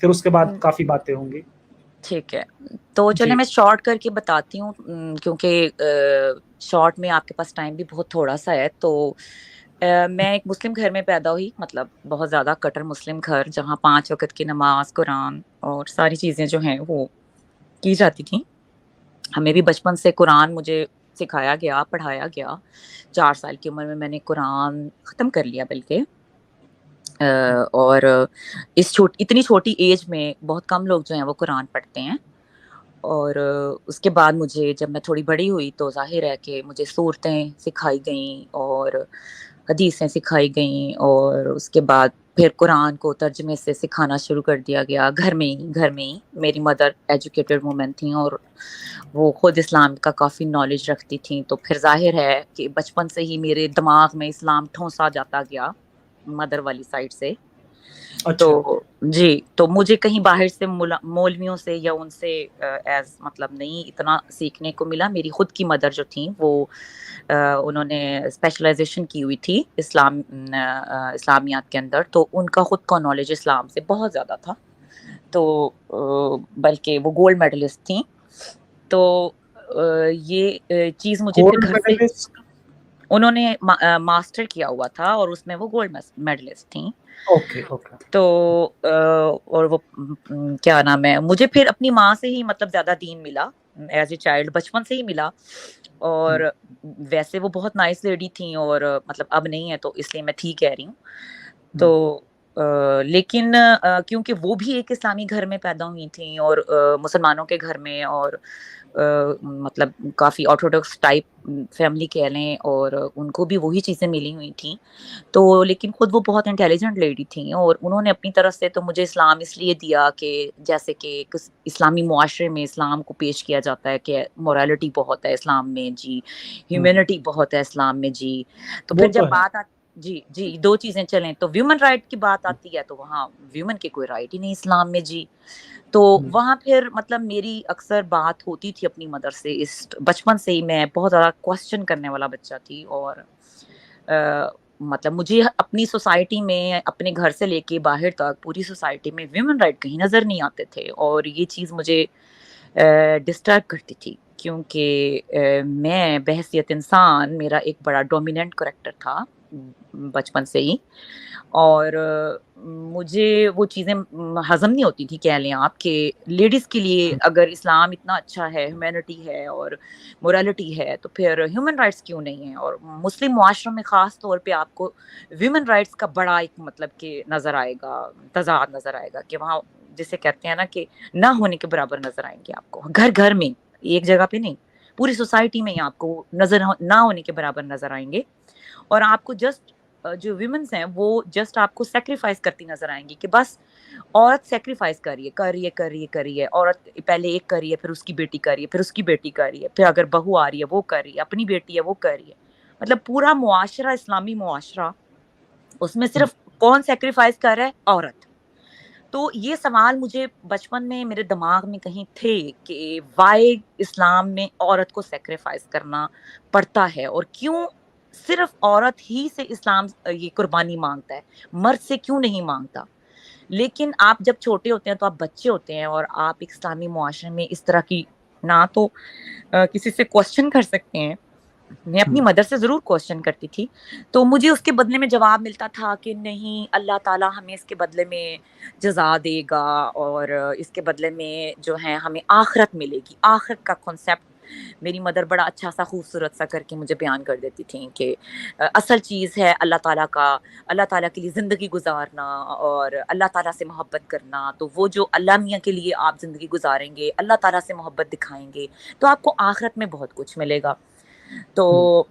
پھر اس کے بعد کافی باتیں ہوں گی. ٹھیک ہے, تو چلے جی میں شارٹ کر کے بتاتی ہوں, کیونکہ شارٹ میں آپ کے پاس ٹائم بھی بہت تھوڑا سا ہے. تو میں ایک مسلم گھر میں پیدا ہوئی, مطلب بہت زیادہ کٹر مسلم گھر, جہاں 5 وقت کی نماز, قرآن اور ساری چیزیں جو ہیں وہ کی جاتی تھیں. ہمیں بھی بچپن سے قرآن مجھے سکھایا گیا, پڑھایا گیا. 4 سال کی عمر میں میں نے قرآن ختم کر لیا بلکہ. اور اتنی چھوٹی ایج میں بہت کم لوگ جو ہیں وہ قرآن پڑھتے ہیں. اور اس کے بعد مجھے جب میں تھوڑی بڑی ہوئی تو ظاہر ہے کہ مجھے صورتیں سکھائی گئیں اور حدیثیں سکھائی گئیں, اور اس کے بعد پھر قرآن کو ترجمے سے سکھانا شروع کر دیا گیا گھر میں ہی. میری مدر ایجوکیٹڈ وومن تھیں اور وہ خود اسلام کا کافی نالج رکھتی تھیں, تو پھر ظاہر ہے کہ بچپن سے ہی میرے دماغ میں اسلام ٹھونسا جاتا گیا مدر والی سائڈ سے. اچھا. تو جی, تو مجھے کہیں باہر سے مولویوں سے یا ان سے ایز مطلب نہیں اتنا سیکھنے کو ملا. میری خود کی مدر جو تھیں وہ انہوں نے اسپیشلائزیشن کی ہوئی تھی اسلامیات کے اندر, تو ان کا خود کا نالج اسلام سے بہت زیادہ تھا. تو بلکہ وہ گولڈ میڈلسٹ تھیں. تو یہ چیز مجھے پھر گولڈ گھر سے, میڈلسٹ. انہوں نے ماسٹر کیا ہوا تھا اور اس میں وہ گولڈ میڈلسٹ تھیں. Okay okay. تو اور وہ کیا نام ہے, مجھے پھر اپنی ماں سے ہی مطلب زیادہ دین ملا ایز اے چائلڈ, بچپن سے ہی ملا. اور ویسے وہ بہت نائس لیڈی تھیں, اور مطلب اب نہیں ہے تو اس لیے میں ٹھیک کہہ رہی ہوں. تو لیکن کیونکہ وہ بھی ایک اسلامی گھر میں پیدا ہوئی تھیں اور مسلمانوں کے گھر میں, اور مطلب کافی آرتھوڈاکس ٹائپ فیملی کہہ لیں, اور ان کو بھی وہی چیزیں ملی ہوئی تھیں. تو لیکن خود وہ بہت انٹیلیجنٹ لیڈی تھیں, اور انہوں نے اپنی طرف سے تو مجھے اسلام اس لیے دیا کہ جیسے کہ اسلامی معاشرے میں اسلام کو پیش کیا جاتا ہے کہ مورالٹی بہت ہے اسلام میں جی, ہیومینٹی بہت ہے اسلام میں جی. تو وہ پھر جب ہے. بات جی 2 چیزیں چلیں تو ویمن رائٹ کی بات آتی ہے تو وہاں ویمن کے کوئی رائٹ ہی نہیں اسلام میں جی. تو وہاں پھر مطلب میری اکثر بات ہوتی تھی اپنی مدر سے. اس بچپن سے ہی میں بہت زیادہ کوسچن کرنے والا بچہ تھی, اور مطلب مجھے اپنی سوسائٹی میں اپنے گھر سے لے کے باہر تک پوری سوسائٹی میں ویمن رائٹ کہیں نظر نہیں آتے تھے, اور یہ چیز مجھے ڈسٹرب کرتی تھی, کیونکہ میں بحیثیت انسان میرا ایک بڑا ڈومیننٹ کریکٹر تھا بچپن سے ہی, اور مجھے وہ چیزیں ہضم نہیں ہوتی تھی. کہہ لیں آپ کہ لیڈیز کے لیے اگر اسلام اتنا اچھا ہے, ہیومینٹی ہے اور مورالٹی ہے, تو پھر ہیومن رائٹس کیوں نہیں ہیں. اور مسلم معاشروں میں خاص طور پہ آپ کو ویمن رائٹس کا بڑا ایک مطلب کہ نظر آئے گا, تضاد نظر آئے گا, کہ وہاں جسے کہتے ہیں نا کہ نہ ہونے کے برابر نظر آئیں گے آپ کو, گھر میں, ایک جگہ پہ نہیں, پوری سوسائٹی میں آپ کو نظر نہ ہونے کے برابر نظر آئیں گے. اور آپ کو جسٹ جو ویمنس ہیں وہ جسٹ آپ کو سیکریفائس کرتی نظر آئیں گی, کہ بس عورت سیکریفائس کر رہی ہے, عورت پہلے ایک کر رہی ہے, پھر اس کی بیٹی کر رہی ہے, پھر اس کی بیٹی کر رہی ہے, پھر اگر بہو آ رہی ہے وہ کر رہی ہے, اپنی بیٹی ہے وہ کر رہی ہے. مطلب پورا معاشرہ, اسلامی معاشرہ, اس میں صرف کون سیکریفائس کر رہا ہے؟ عورت. تو یہ سوال مجھے بچپن میں میرے دماغ میں کہیں تھے کہ وائی اسلام میں عورت کو سیکریفائس کرنا پڑتا ہے, اور کیوں صرف عورت ہی سے اسلام یہ قربانی مانگتا ہے, مرد سے کیوں نہیں مانگتا. لیکن آپ جب چھوٹے ہوتے ہیں تو آپ بچے ہوتے ہیں, اور آپ ایک اسلامی معاشرے میں اس طرح کی نہ تو کسی سے کوسچن کر سکتے ہیں. میں اپنی مدر سے ضرور کوسچن کرتی تھی, تو مجھے اس کے بدلے میں جواب ملتا تھا کہ نہیں, اللہ تعالیٰ ہمیں اس کے بدلے میں جزا دے گا, اور اس کے بدلے میں جو ہے ہمیں آخرت ملے گی. آخرت کا کنسیپٹ میری مدر بڑا اچھا سا خوبصورت سا کر کے مجھے بیان کر دیتی تھیں کہ اصل چیز ہے اللہ تعالیٰ کے لیے زندگی گزارنا اور اللہ تعالیٰ سے محبت کرنا. تو وہ جو اللہ میاں کے لیے آپ زندگی گزاریں گے, اللہ تعالیٰ سے محبت دکھائیں گے, تو آپ کو آخرت میں بہت کچھ ملے گا. تو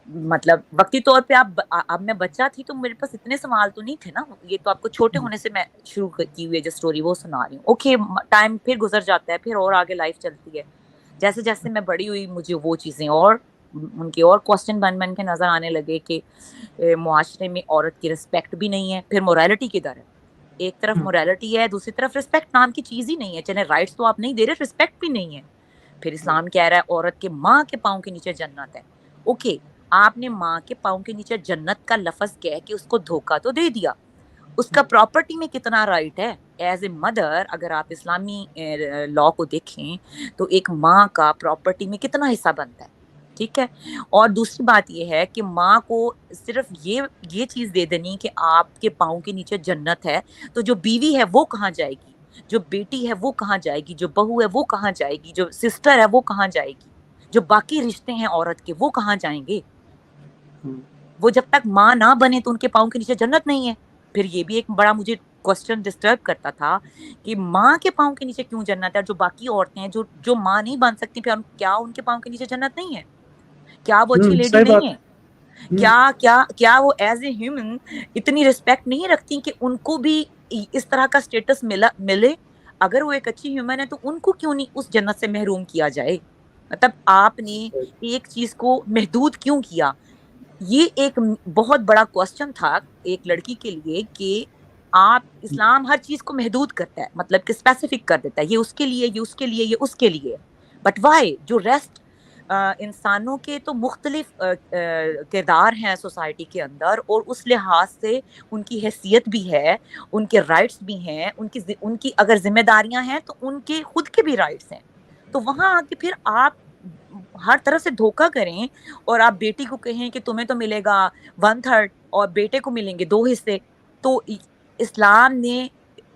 مطلب وقتی طور پہ اب میں بچہ تھی تو میرے پاس اتنے سوال تو نہیں تھے نا, یہ تو آپ کو چھوٹے ہونے سے میں شروع کی ہوئی ہے جو سٹوری وہ سنا رہی ہوں. اوکے, ٹائم پھر گزر جاتا ہے, پھر اور آگے لائف چلتی ہے. جیسے جیسے میں بڑی ہوئی مجھے وہ چیزیں اور ان کے اور کوسچن بن کے نظر آنے لگے کہ معاشرے میں عورت کی رسپیکٹ بھی نہیں ہے. پھر مورالٹی کدھر ہے؟ ایک طرف مورالٹی ہے, دوسری طرف رسپیکٹ نام کی چیز ہی نہیں ہے. چلے رائٹس تو آپ نہیں دے رہے, رسپیکٹ بھی نہیں ہے. پھر اسلام کہہ رہا ہے عورت کے ماں کے پاؤں کے نیچے جنت ہے. اوکے, آپ نے ماں کے پاؤں کے نیچے جنت کا لفظ کہہ کے اس کو دھوکہ تو دے دیا, اس کا پراپرٹی میں کتنا رائٹ ہے. ایز اے مدر اگر آپ اسلامی لا کو دیکھیں تو ایک ماں کا پراپرٹی میں کتنا حصہ بنتا ہے. ٹھیک ہے. اور دوسری بات یہ ہے کہ ماں کو صرف یہ چیز دے دینی کہ آپ کے پاؤں کے نیچے جنت ہے, تو جو بیوی ہے وہ کہاں جائے گی, جو بیٹی ہے وہ کہاں جائے گی, جو بہو ہے وہ کہاں جائے گی, جو سسٹر ہے وہ کہاں جائے گی, جو باقی رشتے ہیں عورت کے وہ کہاں جائیں گے. وہ جب تک ماں نہ بنے تو ان کے پاؤں کے نیچے جنت نہیں ہے. پھر یہ بھی ایک بڑا مجھے کوسچن ڈسٹرب کرتا تھا کہ ماں کے پاؤں کے نیچے کیوں جنت ہے, اور جو باقی عورتیں ہیں جو ماں نہیں بن سکتی, پھر کیا ان کے پاؤں کے نیچے جنت نہیں ہے؟ کیا وہ اچھی لیڈی صحیح نہیں بات. ہے؟ کیا وہ ایز اے ہیومن اتنی رسپیکٹ نہیں رکھتی کہ ان کو بھی اس طرح کا اسٹیٹس ملے؟ اگر وہ ایک اچھی ہیومن ہے تو ان کو کیوں نہیں اس جنت سے محروم کیا جائے؟ مطلب آپ نے ایک چیز کو محدود کیوں کیا؟ یہ ایک بہت بڑا کوسچن تھا ایک لڑکی کے لیے کہ آپ اسلام ہر چیز کو محدود کرتا ہے, مطلب کہ اسپیسیفک کر دیتا ہے, یہ اس کے لیے, یہ اس کے لیے, یہ اس کے لیے. بٹ وائی جو ریسٹ انسانوں کے تو مختلف کردار ہیں سوسائٹی کے اندر, اور اس لحاظ سے ان کی حیثیت بھی ہے, ان کے رائٹس بھی ہیں, ان کی اگر ذمہ داریاں ہیں تو ان کے خود کے بھی رائٹس ہیں. تو وہاں آ کے پھر آپ ہر طرح سے دھوکا کریں اور آپ بیٹی کو کہیں کہ تمہیں تو ملے گا 1/3 اور بیٹے کو ملیں گے 2 حصے. تو اسلام نے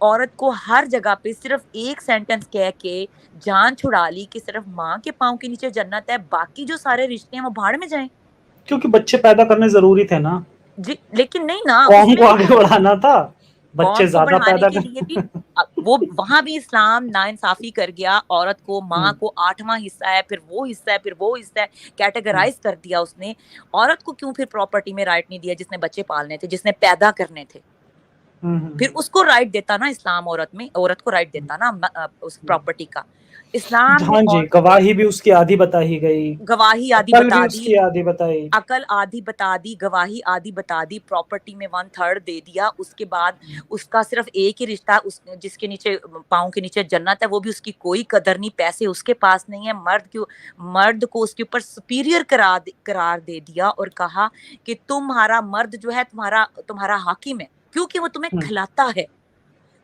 عورت کو ہر جگہ پہ صرف ایک سینٹنس کہہ کے جان چھڑا لی کہ صرف ماں کے پاؤں کے نیچے جنت ہے, باقی جو سارے رشتے ہیں وہ بھاڑ میں جائیں. کیونکہ بچے پیدا کرنے ضروری تھے نا, جی لیکن نہیں نا, اس قوم میں کو بھی آگے بڑھانا تھا, بچے قوم کو زیادہ بڑھانے پیدا کے لیے بھی کر. وہ وہاں بھی اسلام ناانصافی کر گیا. عورت کو, ماں کو 8واں حصہ ہے, پھر وہ حصہ ہے, پھر وہ حصہ ہے, کیٹیگرائز کر دیا اس نے. عورت کو کیوں پھر پراپرٹی میں رائٹ نہیں دیا جس نے بچے پالنے تھے, جس نے پیدا کرنے تھے؟ پھر اس کو رائٹ دیتا نا اسلام, عورت کو رائٹ دیتا نا اس پراپرٹی کا. اسلام نے ہاں جی, گواہی بھی اس کی آدھی بتائی گئی, گواہی آدھی عقل بتا بھی اس دی, کی آدھی بتائی. عقل آدھی بتا دی, گواہی آدھی بتا دی, پراپرٹی میں 1/3 دے دیا. اس کے بعد اس کا صرف ایک ہی رشتہ, جس کے نیچے پاؤں کے نیچے جنت ہے, وہ بھی اس کی کوئی قدر نہیں, پیسے اس کے پاس نہیں ہے. مرد کو اس کے اوپر سپیریئر قرار دے دیا اور کہا کہ تمہارا مرد جو ہے تمہارا حاکم ہے, کیونکہ وہ تمہیں کھلاتا ہے.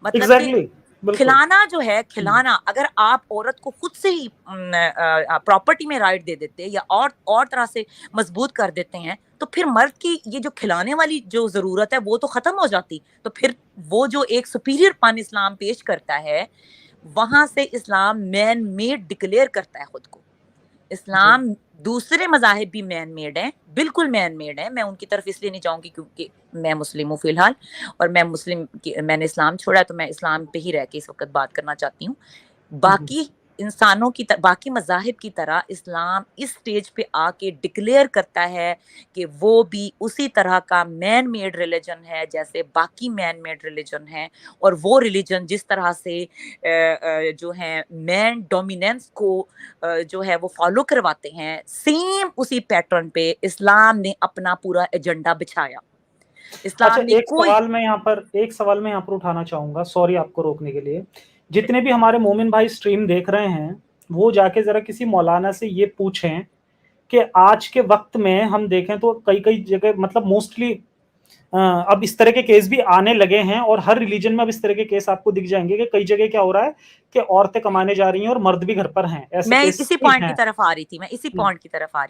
مطلب کہ ایگزیکٹلی, بالکل. کھلانا جو ہے, کھلانا, اگر آپ عورت کو خود سے ہی پراپرٹی میں رائٹ دے دیتے یا اور طرح سے مضبوط کر دیتے ہیں, تو پھر مرد کی یہ جو کھلانے والی جو ضرورت ہے وہ تو ختم ہو جاتی. تو پھر وہ جو ایک سپیریئر پن اسلام پیش کرتا ہے, وہاں سے اسلام مین میڈ ڈکلیئر کرتا ہے خود کو. اسلام دوسرے مذاہب بھی مین میڈ ہیں, بالکل مین میڈ ہیں. میں ان کی طرف اس لیے نہیں جاؤں گی کیونکہ میں مسلم ہوں فی الحال, اور میں نے اسلام چھوڑا ہے, تو میں اسلام پہ ہی رہ کے اس وقت بات کرنا چاہتی ہوں. باقی انسانوں کی باقی مذاہب کی طرح اسلام اس سٹیج پہ آ کے ڈکلیئر کرتا ہے کہ وہ بھی اسی طرح کا مین میڈ ریلیجن ہے جیسے باقی مین میڈ ریلیجن ہیں. اور وہ ریلیجن جس طرح سے جو ہے مین ڈومیننس کو جو ہے وہ فالو کرواتے ہیں, سیم اسی پیٹرن پہ اسلام نے اپنا پورا ایجنڈا بچھایا. اچھا, اسلام نے ایک سوال میں یہاں پر اٹھانا چاہوں گا, سوری آپ کو روکنے کے لیے. جتنے بھی ہمارے مومن بھائی سٹریم دیکھ رہے ہیں, وہ جا کے ذرا کسی مولانا سے یہ پوچھیں کہ آج کے وقت میں ہم دیکھیں تو کئی جگہ, مطلب موسٹلی اب اس طرح کے کیس بھی آنے لگے ہیں, اور ہر ریلیجن میں اب اس طرح کے کیس آپ کو دکھ جائیں گے کہ کئی جگہ کیا ہو رہا ہے کہ عورتیں کمانے جا رہی ہیں اور مرد بھی گھر پر ہیں. ایسے میں کیس اسی بھی پوائنٹ کی ہیں. طرف آ رہی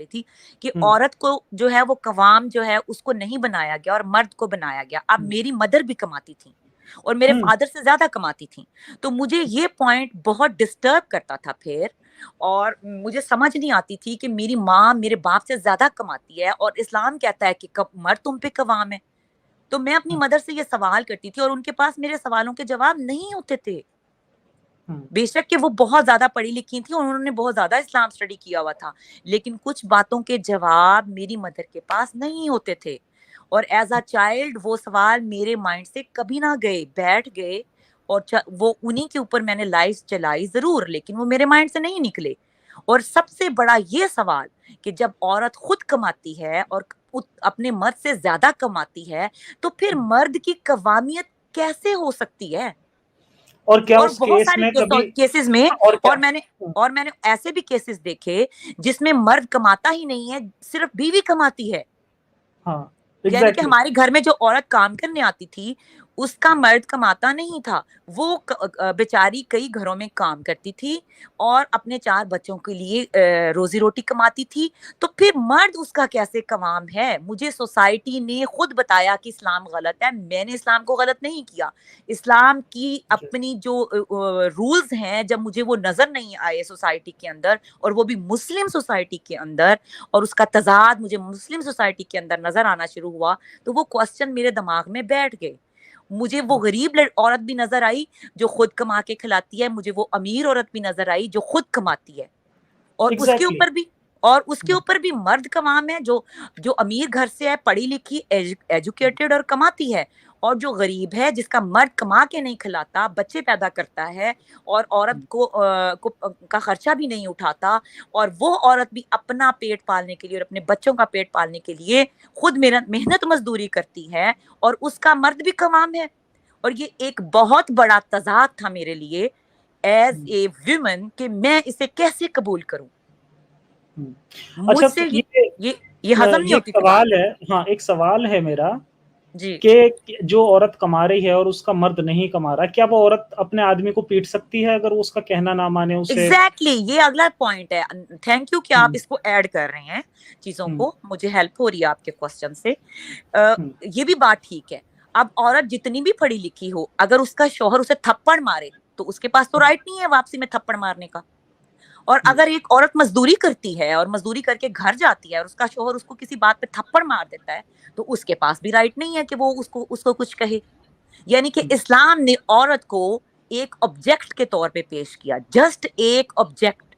تھی کہ ہم، عورت کو جو ہے وہ قوام جو ہے اس کو نہیں بنایا گیا اور مرد کو بنایا گیا. اب میری مدر بھی کماتی تھی اور میرے ہم، فادر سے زیادہ کماتی تھیں, تو مجھے یہ پوائنٹ بہت ڈسٹرب کرتا تھا پھر, اور مجھے سمجھ نہیں آتی تھی کہ میری ماں میرے باپ سے زیادہ کماتی ہے اور اسلام کہتا ہے کہ مرد تم پہ قوام ہے. تو میں اپنی مدر سے یہ سوال کرتی تھی اور ان کے پاس میرے سوالوں کے جواب نہیں ہوتے تھے. بے شک کہ وہ بہت زیادہ پڑھی لکھی تھی اور انہوں نے بہت زیادہ اسلام اسٹڈی کیا ہوا تھا, لیکن کچھ باتوں کے جواب میری مدر کے پاس نہیں ہوتے تھے. اور ایز اے چائلڈ وہ سوال میرے مائنڈ سے کبھی نہ گئے, بیٹھ گئے, اور وہ انہی کے اوپر میں نے لائف چلائی ضرور, لیکن وہ میرے مائنڈ سے نہیں نکلے. اور سب سے بڑا یہ سوال کہ جب عورت خود کماتی ہے اور اپنے مرد سے زیادہ کماتی ہے, تو پھر مرد کی قوامیت کیسے ہو سکتی ہے؟ اور کیا اور اس بہت کیس سارے میں کبھی, کیسز میں, اور کیا, اور میں نے ایسے بھی کیسز دیکھے جس میں مرد کماتا ہی نہیں ہے, صرف بیوی کماتی ہے. ہاں یعنی کہ ایگزیکٹلی. ہمارے گھر میں جو عورت کام کرنے آتی تھی اس کا مرد کماتا نہیں تھا، وہ بیچاری کئی گھروں میں کام کرتی تھی اور اپنے 4 بچوں کے لیے روزی روٹی کماتی تھی. تو پھر مرد اس کا کیسے کام ہے؟ مجھے سوسائٹی نے خود بتایا کہ اسلام غلط ہے، میں نے اسلام کو غلط نہیں کیا. اسلام کی اپنی جو رولز ہیں جب مجھے وہ نظر نہیں آئے سوسائٹی کے اندر، اور وہ بھی مسلم سوسائٹی کے اندر، اور اس کا تضاد مجھے مسلم سوسائٹی کے اندر نظر آنا شروع ہوا، تو وہ کوسچن میرے دماغ میں بیٹھ گئے. مجھے وہ غریب عورت بھی نظر آئی جو خود کما کے کھلاتی ہے، مجھے وہ امیر عورت بھی نظر آئی جو خود کماتی ہے، اور اس کے ایگزیکٹلی. اوپر بھی مرد کمام ہے جو امیر گھر سے ہے، پڑھی لکھی، ایجوکیٹڈ اور کماتی ہے، اور جو غریب ہے جس کا مرد کما کے نہیں کھلاتا، بچے پیدا کرتا ہے اور عورت کو کا خرچہ بھی نہیں اٹھاتا، اور وہ عورت بھی اپنا پیٹ پالنے کے لیے اور اپنے بچوں کا پیٹ پالنے کے لیے خود محنت مزدوری کرتی ہے، اور اس کا مرد بھی کمام ہے. اور یہ ایک بہت بڑا تضاد تھا میرے لیے ایز اے ویمن کہ میں اسے کیسے قبول کروں. اچھا مجھ سے یہ یہ ہضم نہیں ایک ہوتی تھی بات. سوال ہے، ہاں ایک سوال ہے میرا جی کہ جو عورت کما رہی ہے اور اس کا مرد نہیں کما رہا، کیا وہ عورت اپنے آدمی کو پیٹ سکتی ہے اگر وہ اس کا کہنا نہ مانے اسے؟ ایگزیکٹلی یہ اگلا پوائنٹ ہے. تھینک یو کہ آپ اس کو ایڈ کر رہے ہیں چیزوں کو، مجھے ہیلپ ہو رہی ہے آپ کے کوسچن سے. یہ بھی بات ٹھیک ہے. اب عورت جتنی بھی پڑھی لکھی ہو، اگر اس کا شوہر اسے تھپڑ مارے تو اس کے پاس تو رائٹ نہیں ہے واپسی میں تھپڑ مارنے کا. اور اگر ایک عورت مزدوری کرتی ہے اور مزدوری کر کے گھر جاتی ہے اور اس کا شوہر اس کو کسی بات پہ تھپڑ مار دیتا ہے، تو اس کے پاس بھی رائٹ نہیں ہے کہ وہ اس کو کچھ کہے. یعنی کہ اسلام نے عورت کو ایک آبجیکٹ کے طور پہ پیش کیا، جسٹ ایک آبجیکٹ.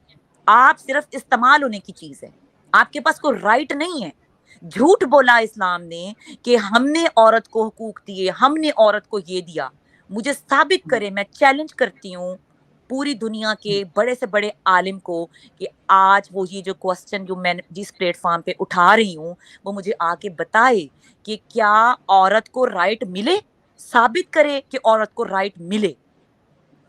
آپ صرف استعمال ہونے کی چیز ہے، آپ کے پاس کوئی رائٹ نہیں ہے. جھوٹ بولا اسلام نے کہ ہم نے عورت کو حقوق دیے، ہم نے عورت کو یہ دیا. مجھے ثابت کرے، میں چیلنج کرتی ہوں پوری دنیا کے بڑے سے بڑے عالم کو کہ آج وہ یہ جو کوسچن جو میں جس پلیٹ فارم پہ اٹھا رہی ہوں وہ مجھے آ کے بتائے کہ کیا عورت کو رائٹ ملے. ثابت کرے کہ عورت کو رائٹ ملے.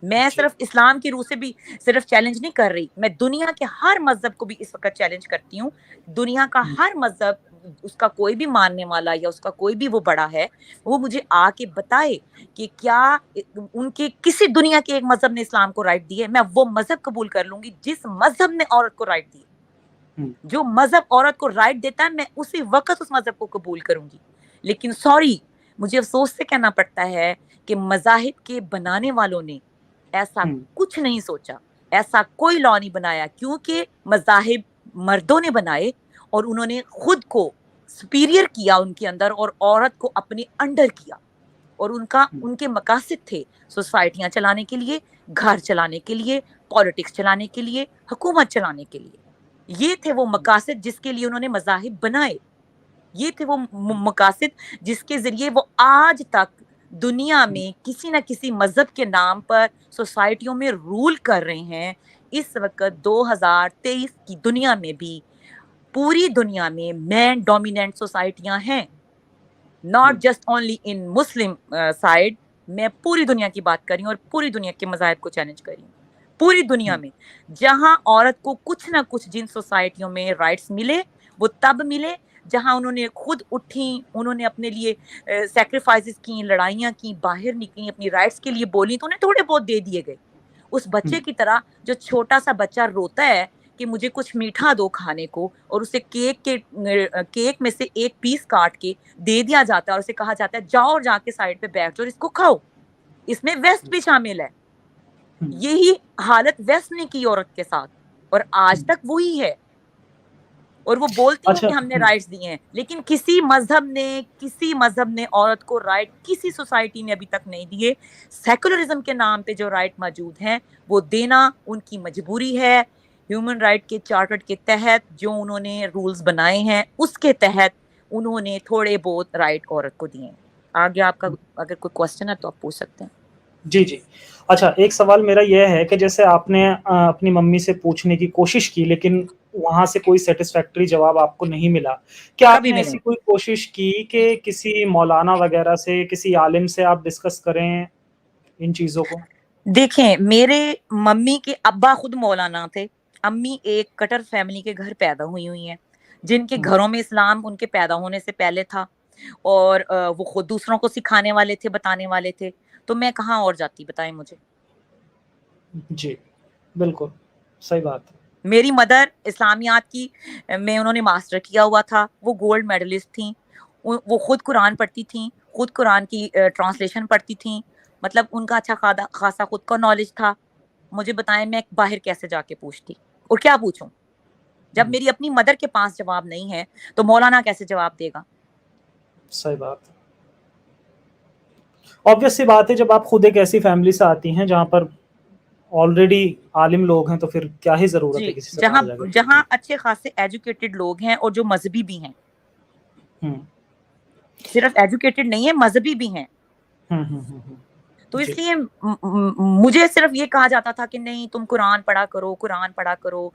میں صرف اسلام کی روح سے بھی صرف چیلنج نہیں کر رہی، میں دنیا کے ہر مذہب کو بھی اس وقت چیلنج کرتی ہوں. دنیا کا ہر مذہب، اس کا کوئی بھی ماننے والا یا اس کا کوئی بھی وہ بڑا ہے، وہ مجھے آ کے بتائے کہ کیا ان کے کسی دنیا کے ایک مذہب نے اسلام کو رائٹ دی ہے. میں وہ مذہب قبول کر لوں گی جس مذہب نے عورت کو رائٹ دی. جو مذہب عورت کو رائٹ دیتا ہے میں اسی وقت اس مذہب کو قبول کروں گی. لیکن سوری، مجھے افسوس سے کہنا پڑتا ہے کہ مذاہب کے بنانے والوں نے ایسا کچھ نہیں سوچا، ایسا کوئی لا نہیں بنایا، کیونکہ مذاہب مردوں نے بنائے اور انہوں نے خود کو سپیریئر کیا ان کے اندر اور عورت کو اپنے انڈر کیا. اور ان کے مقاصد تھے سوسائٹیاں چلانے کے لیے، گھر چلانے کے لیے، پالیٹکس چلانے کے لیے، حکومت چلانے کے لیے. یہ تھے وہ مقاصد جس کے لیے انہوں نے مذاہب بنائے. یہ تھے وہ مقاصد جس کے ذریعے وہ آج تک دنیا میں کسی نہ کسی مذہب کے نام پر سوسائٹیوں میں رول کر رہے ہیں. اس وقت 2023 کی دنیا میں بھی پوری دنیا میں مین ڈومیننٹ سوسائٹیاں ہیں، not just only in Muslim side. میں پوری دنیا کی بات کر رہی ہوں اور پوری دنیا کے مذاہب کو چیلنج کر رہی ہوں. پوری دنیا میں جہاں عورت کو کچھ نہ کچھ جن سوسائٹیوں میں رائٹس ملے وہ تب ملے جہاں انہوں نے خود اٹھیں، انہوں نے اپنے لیے سیکریفائسز کی، لڑائیاں کی، باہر نکلی، اپنی رائٹس کے لیے بولی، تو انہیں تھوڑے بہت دے دیے گئے. اس بچے کی طرح جو چھوٹا سا بچہ روتا ہے کہ مجھے کچھ میٹھا دو کھانے کو، اور اسے کیک میں سے ایک پیس کاٹ کے دے دیا جاتا ہے اور اسے کہا جاتا ہے جاؤ اور جا کے سائڈ پہ بیٹھ جاؤ اور اس کو کھاؤ. اس میں ویسٹ بھی شامل ہے. یہی حالت ویسٹ نے کی عورت کے ساتھ اور آج تک وہی ہے. اور وہ بولتے ہیں کہ ہم نے رائٹس دیے ہیں، لیکن کسی مذہب نے عورت کو رائٹ کسی سوسائٹی نے ابھی تک نہیں دیے. سیکولرزم کے نام پہ جو رائٹ موجود ہیں وہ دینا ان کی مجبوری ہے. ہیومن رائٹ کے چارٹر کے تحت جو انہوں نے رولز بنائے ہیں اس کے تحت انہوں نے تھوڑے بہت رائٹ عورت کو دیے ہیں. آگے آپ کا اگر کوئی کوسچن ہے تو آپ پوچھ سکتے ہیں. جی جی. اچھا ایک سوال میرا یہ ہے کہ جیسے آپ نے اپنی ممی سے پوچھنے کی کوشش کی لیکن وہاں سے کوئی سیٹسفیکٹری جواب آپ کو نہیں ملا، کیا آپ نے ایسی کوئی کوشش کی کہ کسی مولانا وغیرہ سے، کسی عالم سے آپ ڈسکس کریں ان چیزوں کو؟ دیکھیں، میرے ممی کے ابا خود مولانا تھے. امی ایک کٹر فیملی کے گھر پیدا ہوئی ہیں جن کے گھروں میں اسلام ان کے پیدا ہونے سے پہلے تھا. اور وہ خود دوسروں کو سکھانے والے تھے، بتانے والے تھے، تو میں کہاں اور جاتی، بتائیں مجھے. جی بالکل صحیح بات ہے. میری مدر اسلامیات کی میں انہوں نے ماسٹر کیا ہوا تھا، وہ گولڈ میڈلسٹ تھیں، وہ خود قرآن پڑھتی تھیں، خود قرآن کی ٹرانسلیشن پڑھتی تھیں، مطلب ان کا اچھا خاصا خود کا نالج تھا. مجھے بتائیں میں باہر کیسے جا کے پوچھتی، اور کیا پوچھوں جب میری اپنی مدر کے پاس جواب نہیں ہے تو مولانا کیسے جواب دے گا. صحیح بات ہے. obvious سی بات ہے جب آپ خود ایک ایسی فیملی سے آتی ہیں جہاں پر آلریڈی عالم لوگ ہیں تو پھر کیا ہی ضرورت ہے جی، کسی سے جہاں باہر جا کر جہاں پوچھنے اچھے خاصے ایجوکیٹڈ لوگ ہیں اور جو مذہبی بھی ہیں، کی. صرف ایجوکیٹڈ نہیں ہے، مذہبی بھی ہیں. تو اس جی لیے مجھے صرف یہ کہا جاتا تھا کہ نہیں تم قرآن پڑھا کرو، قرآن پڑھا کرو.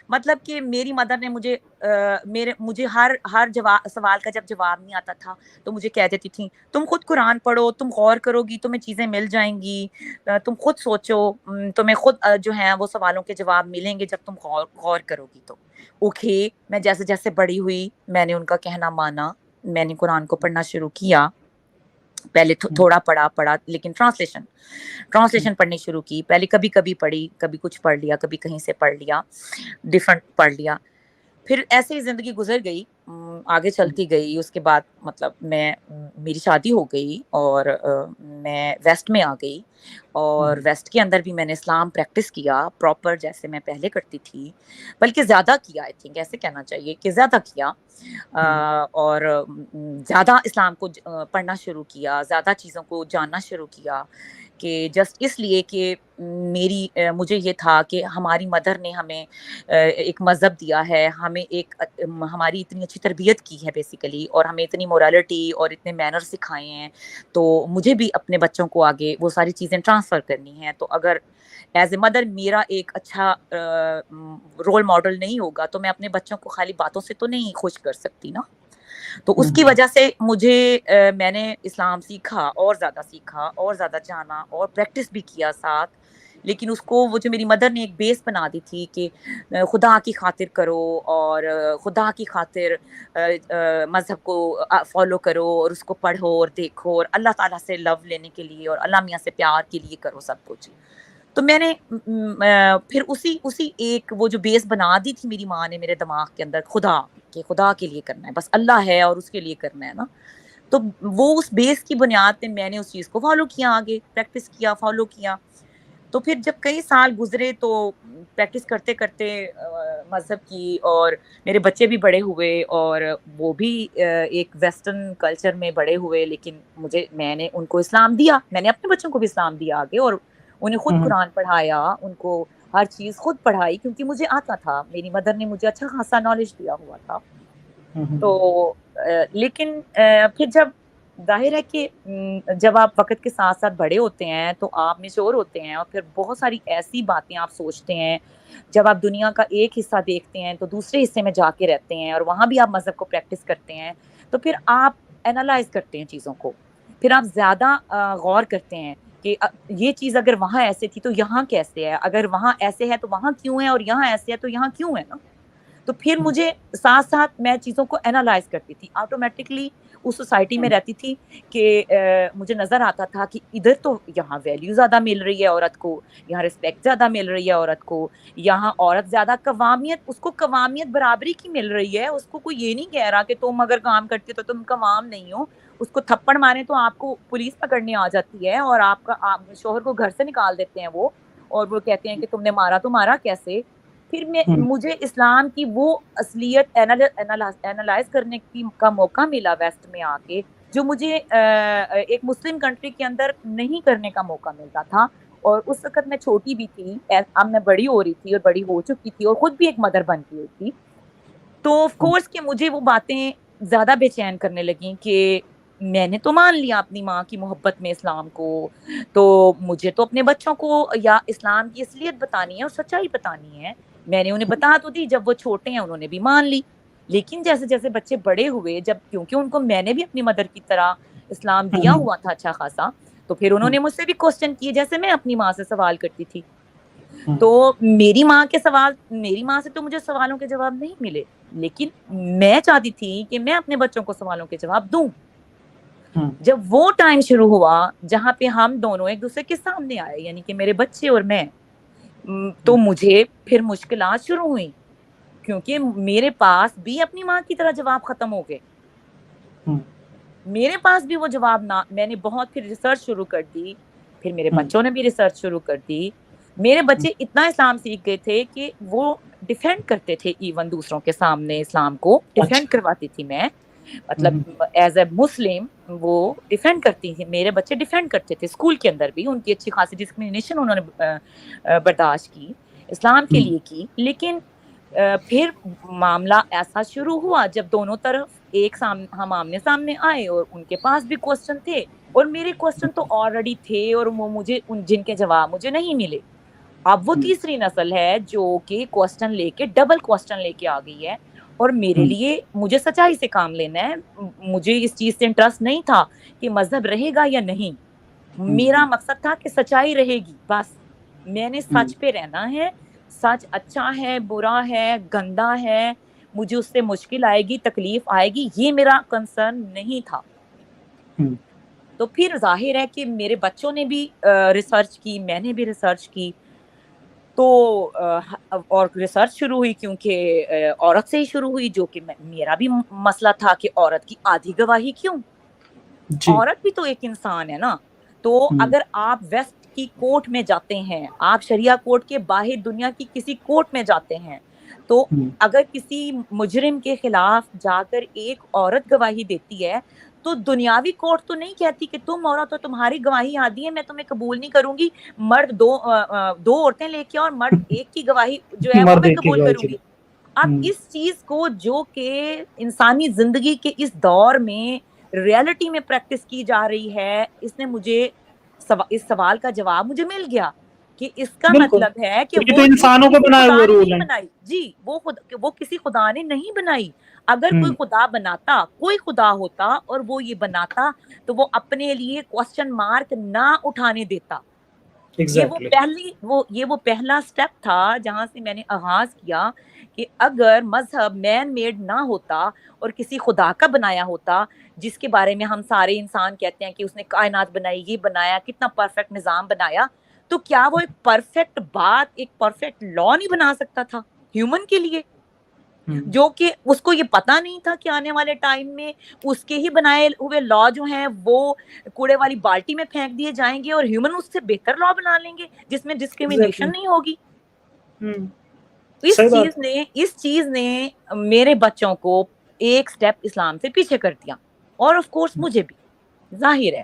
مطلب کہ میری مدر نے مجھے ہر سوال کا جب جواب نہیں آتا تھا تو مجھے کہہ دیتی تھی تم خود قرآن پڑھو، تم غور کرو گی تمہیں چیزیں مل جائیں گی، تم خود سوچو، تمہیں خود جو ہیں وہ سوالوں کے جواب ملیں گے جب تم غور کرو گی. تو اوکے، میں جیسے جیسے بڑی ہوئی میں نے ان کا کہنا مانا، میں نے قرآن کو پڑھنا شروع کیا. پہلے تھوڑا پڑھا لیکن ٹرانسلیشن پڑھنی شروع کی. پہلے کبھی کبھی پڑھی، کبھی کچھ پڑھ لیا، کبھی کہیں سے پڑھ لیا، ڈفرنٹ پڑھ لیا. پھر ایسے ہی زندگی گزر گئی، آگے چلتی گئی. اس کے بعد مطلب میری شادی ہو گئی اور میں ویسٹ میں آ گئی، اور ویسٹ کے اندر بھی میں نے اسلام پریکٹس کیا پراپر جیسے میں پہلے کرتی تھی، بلکہ زیادہ کیا. آئی تھنک ایسے کہنا چاہیے کہ زیادہ کیا، اور زیادہ اسلام کو پڑھنا شروع کیا، زیادہ چیزوں کو جاننا شروع کیا. کہ جسٹ اس لیے کہ مجھے یہ تھا کہ ہماری مدر نے ہمیں ایک مذہب دیا ہے، ہمیں ہماری اتنی اچھی تربیت کی ہے بیسیکلی، اور ہمیں اتنی مورالٹی اور اتنے مینر سکھائے ہیں، تو مجھے بھی اپنے بچوں کو آگے وہ ساری چیزیں ٹرانسفر کرنی ہیں. تو اگر ایز اے مدر میرا ایک اچھا رول ماڈل نہیں ہوگا تو میں اپنے بچوں کو خالی باتوں سے تو نہیں خوش کر سکتی نا. تو اس کی وجہ سے میں نے اسلام سیکھا اور زیادہ جانا اور پریکٹس بھی کیا ساتھ. لیکن اس کو وہ جو میری مدر نے ایک بیس بنا دی تھی کہ خدا کی خاطر کرو، اور خدا کی خاطر مذہب کو فالو کرو، اور اس کو پڑھو اور دیکھو، اور اللہ تعالیٰ سے لو لینے کے لیے اور اللہ میاں سے پیار کے لیے کرو سب کچھ. تو میں نے پھر اسی ایک وہ جو بیس بنا دی تھی میری ماں نے میرے دماغ کے اندر، خدا کے لیے کرنا ہے، بس اللہ ہے اور اس کے لیے کرنا ہے نا. تو وہ اس بیس کی بنیاد پہ میں نے اس چیز کو فالو کیا، آگے پریکٹس کیا، فالو کیا. تو پھر جب کئی سال گزرے تو پریکٹس کرتے کرتے مذہب کی، اور میرے بچے بھی بڑے ہوئے اور وہ بھی ایک ویسٹرن کلچر میں بڑے ہوئے، لیکن میں نے ان کو اسلام دیا، میں نے اپنے بچوں کو بھی اسلام دیا آگے، اور انہیں خود قرآن پڑھایا، ان کو ہر چیز خود پڑھائی، کیونکہ مجھے آتا تھا، میری مدر نے مجھے اچھا خاصا نالج دیا ہوا تھا. تو لیکن پھر جب ظاہر ہے کہ جب آپ وقت کے ساتھ ساتھ بڑے ہوتے ہیں تو آپ میچور ہوتے ہیں، اور پھر بہت ساری ایسی باتیں آپ سوچتے ہیں. جب آپ دنیا کا ایک حصہ دیکھتے ہیں تو دوسرے حصے میں جا کے رہتے ہیں، اور وہاں بھی آپ مذہب کو پریکٹس کرتے ہیں، تو پھر آپ اینالائز کرتے ہیں چیزوں کو، پھر آپ زیادہ غور کرتے ہیں کہ یہ چیز اگر وہاں ایسے تھی تو یہاں کیسے ہے، اگر وہاں ایسے ہے تو وہاں کیوں ہے، اور یہاں ایسے ہے تو یہاں کیوں ہے نا. تو پھر مجھے ساتھ ساتھ میں چیزوں کو اینالائز کرتی تھی آٹومیٹکلی. اس سوسائٹی میں رہتی تھی کہ مجھے نظر آتا تھا کہ ادھر تو یہاں ویلیو زیادہ مل رہی ہے عورت کو، یہاں رسپیکٹ زیادہ مل رہی ہے عورت کو، یہاں عورت زیادہ اس کو قوامیت برابری کی مل رہی ہے. اس کو کوئی یہ نہیں کہہ رہا کہ تم اگر کام کرتی ہو تو تم قوام نہیں ہو. اس کو تھپڑ مارے تو آپ کو پولیس پکڑنے آ جاتی ہے، اور آپ شوہر کو گھر سے نکال دیتے ہیں وہ، اور وہ کہتے ہیں کہ تم نے مارا تو مارا کیسے. پھر مجھے اسلام کی وہ اصلیت اینالائز کرنے کا موقع ملا ویسٹ میں آ کے، جو مجھے ایک مسلم کنٹری کے اندر نہیں کرنے کا موقع ملتا تھا. اور اس وقت میں چھوٹی بھی تھی، اب میں بڑی ہو رہی تھی اور بڑی ہو چکی تھی، اور خود بھی ایک مدر بن گئی تھی. تو آف کورس کہ مجھے وہ باتیں زیادہ بے چین کرنے لگیں کہ میں نے تو مان لیا اپنی ماں کی محبت میں اسلام کو، تو مجھے تو اپنے بچوں کو یا اسلام کی اصلیت بتانی ہے اور سچائی بتانی ہے. میں نے انہیں بتا تو دی، جب وہ چھوٹے ہیں انہوں نے بھی مان لی. لیکن جیسے جیسے بچے بڑے ہوئے، جب کیونکہ ان کو میں نے بھی اپنی مدر کی طرح اسلام دیا ہوا تھا اچھا خاصا، تو پھر انہوں نے مجھ سے بھی کوسچن کیے جیسے میں اپنی ماں سے سوال کرتی تھی. تو میری ماں سے تو مجھے سوالوں کے جواب نہیں ملے، لیکن میں چاہتی تھی کہ میں اپنے بچوں کو سوالوں کے جواب دوں. جب وہ ٹائم شروع ہوا جہاں پہ ہم دونوں ایک دوسرے کے سامنے آئے، یعنی کہ میرے بچے اور میں، تو مجھے پھر مشکلات شروع ہوئی، کیونکہ میرے پاس بھی اپنی ماں کی طرح جواب ختم ہو گئے، میرے پاس بھی وہ جواب نہ، میں نے بہت پھر ریسرچ شروع کر دی، پھر میرے بچوں نے بھی ریسرچ شروع کر دی. میرے بچے اتنا اسلام سیکھ گئے تھے کہ وہ ڈیفینڈ کرتے تھے، ایون دوسروں کے سامنے اسلام کو ڈیفینڈ کرواتی تھی میں، مطلب ایز اے مسلم وہ ڈیفینڈ کرتی تھی، میرے بچے ڈیفینڈ کرتے تھے اسکول کے اندر بھی، ان کی اچھی خاصی ڈسکریمنیشن انہوں نے برداشت کی، اسلام کے لیے کی. لیکن پھر معاملہ ایسا شروع ہوا جب دونوں طرف ہم آمنے سامنے آئے، اور ان کے پاس بھی کوسچن تھے اور میرے کوسچن تو آلریڈی تھے، اور وہ مجھے جن کے جواب مجھے نہیں ملے. اب وہ تیسری نسل ہے جو کہ کوسچن لے کے ڈبل کوسچن لے کے آ گئی ہے، اور میرے لیے مجھے سچائی سے کام لینا ہے. مجھے اس چیز سے انٹرسٹ نہیں تھا کہ مذہب رہے گا یا نہیں، میرا مقصد تھا کہ سچائی رہے گی، بس میں نے سچ پہ رہنا ہے. سچ اچھا ہے، برا ہے، گندا ہے، مجھے اس سے مشکل آئے گی، تکلیف آئے گی، یہ میرا کنسرن نہیں تھا. تو پھر ظاہر ہے کہ میرے بچوں نے بھی ریسرچ کی، میں نے بھی ریسرچ کی، تو اور ریسرچ شروع ہوئی کیونکہ عورت سے ہی شروع ہوئی، جو کہ میرا بھی مسئلہ تھا کہ عورت کی آدھی گواہی کیوں، عورت بھی تو ایک انسان ہے نا. تو اگر آپ ویسٹ کی کورٹ میں جاتے ہیں، آپ شریعہ کورٹ کے باہر دنیا کی کسی کورٹ میں جاتے ہیں، تو اگر کسی مجرم کے خلاف جا کر ایک عورت گواہی دیتی ہے تو دنیاوی کورٹ تو نہیں کہتی کہ تم عورت ہو، تمہاری گواہی آدھی ہے، میں تمہیں قبول نہیں کروں گی، مرد دو عورتیں لے کے اور مرد ایک کی گواہی جو ہے وہ میں قبول کروں گی. اب اس چیز کو جو کہ انسانی زندگی کے اس دور میں ریالٹی میں پریکٹس کی جا رہی ہے، اس نے مجھے اس سوال کا جواب مجھے مل گیا کہ اس کا مطلب ہے کہ وہ انسانوں کو بنائے ہوئے رول ہیں. بنائی جی، وہ کسی خدا نے نہیں بنائی. اگر کوئی خدا بناتا، کوئی خدا ہوتا اور وہ یہ بناتا تو وہ اپنے لیے کوسچن مارک نہ اٹھانے دیتا. یہ وہ پہلا سٹیپ تھا جہاں سے میں نے آغاز کیا کہ اگر مذہب مین میڈ نہ ہوتا اور کسی خدا کا بنایا ہوتا، جس کے بارے میں ہم سارے انسان کہتے ہیں کہ اس نے کائنات بنائی، یہ بنایا، کتنا پرفیکٹ نظام بنایا، تو کیا وہ ایک پرفیکٹ بات، ایک پرفیکٹ لا نہیں بنا سکتا تھا ہیومن کے لیے، جو کہ اس کو یہ پتا نہیں تھا کہ آنے والے ٹائم میں اس کے ہی بنائے ہوئے لا جو ہیں وہ کوڑے والی بالٹی میں پھینک دیے جائیں گے اور ہیومن اس سے بہتر لا بنا لیں گے جس میں ڈسکریمنیشن نہیں ہوگی. اس چیز نے میرے بچوں کو ایک سٹیپ اسلام سے پیچھے کر دیا، اور آف کورس مجھے بھی. ظاہر ہے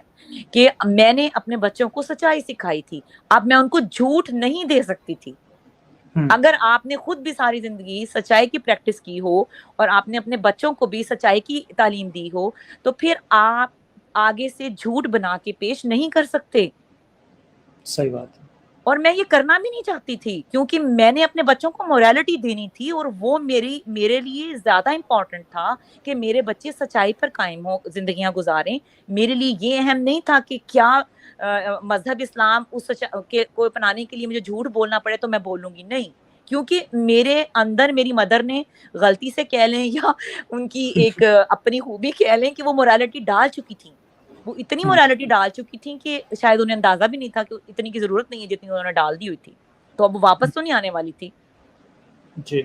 کہ میں نے اپنے بچوں کو سچائی سکھائی تھی، اب میں ان کو جھوٹ نہیں دے سکتی تھی. اگر آپ نے خود بھی ساری زندگی سچائی کی پریکٹس کی ہو اور آپ نے اپنے بچوں کو بھی سچائی کی تعلیم دی ہو، تو پھر آپ آگے سے جھوٹ بنا کے پیش نہیں کر سکتے. صحیح بات. اور میں یہ کرنا بھی نہیں چاہتی تھی، کیونکہ میں نے اپنے بچوں کو موریلٹی دینی تھی، اور وہ میرے لیے زیادہ امپورٹنٹ تھا کہ میرے بچے سچائی پر قائم ہو، زندگیاں گزاریں. میرے لیے یہ اہم نہیں تھا کہ کیا مذہب اسلام اس کو اپنانے کے لیے مجھے جھوٹ بولنا پڑے تو میں بولوں گی، نہیں. کیونکہ میرے اندر میری مدر نے غلطی سے کہہ لیں یا ان کی ایک اپنی خوبی کہہ لیں کہ وہ موریلٹی ڈال چکی تھی، وہ اتنی موریلٹی ڈال چکی تھی کہ شاید انہیں اندازہ بھی نہیں تھا کہ اتنی کی ضرورت نہیں ہے جتنی انہوں نے ڈال دی ہوئی تھی، تو اب واپس تو نہیں آنے والی تھی. جی.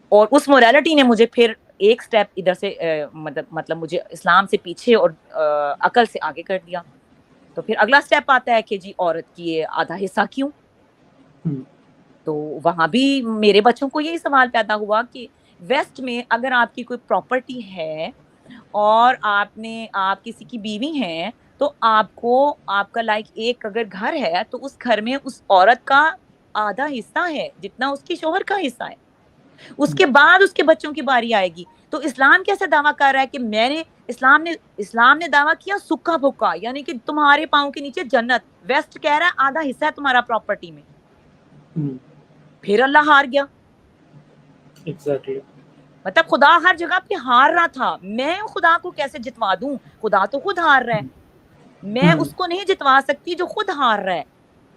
اور اس موریلٹی نے مجھے پھر ایک سٹیپ ادھر سے مطلب مجھے اسلام سے پیچھے اور عقل سے آگے کر دیا. تو پھر اگلا سٹیپ آتا ہے کہ جی عورت کی آدھا حصہ کیوں. تو وہاں بھی میرے بچوں کو یہی سوال پیدا ہوا کہ ویسٹ میں اگر آپ کی کوئی پراپرٹی ہے اور آپ کسی کی بیوی ہیں، تو آپ کا لائک ایک اگر گھر ہے تو اس گھر میں اس عورت کا آدھا حصہ ہے جتنا اس کی شوہر کا حصہ ہے. اس کے بعد اس کے بچوں کی باری آئے گی. تو اسلام کیسے دعویٰ کر رہا ہے کہ اسلام نے دعویٰ کیا سکا بھکا، یعنی کہ تمہارے پاؤں کے نیچے جنت. ویسٹ کہہ رہا ہے آدھا حصہ ہے تمہارا پراپرٹی میں. پھر اللہ ہار گیا. مطلب خدا ہر جگہ پہ ہار رہا تھا، میں خدا کو کیسے جتوا دوں؟ خدا تو خود ہار رہا ہے، میں اس کو نہیں جتوا سکتی جو خود ہار رہا ہے.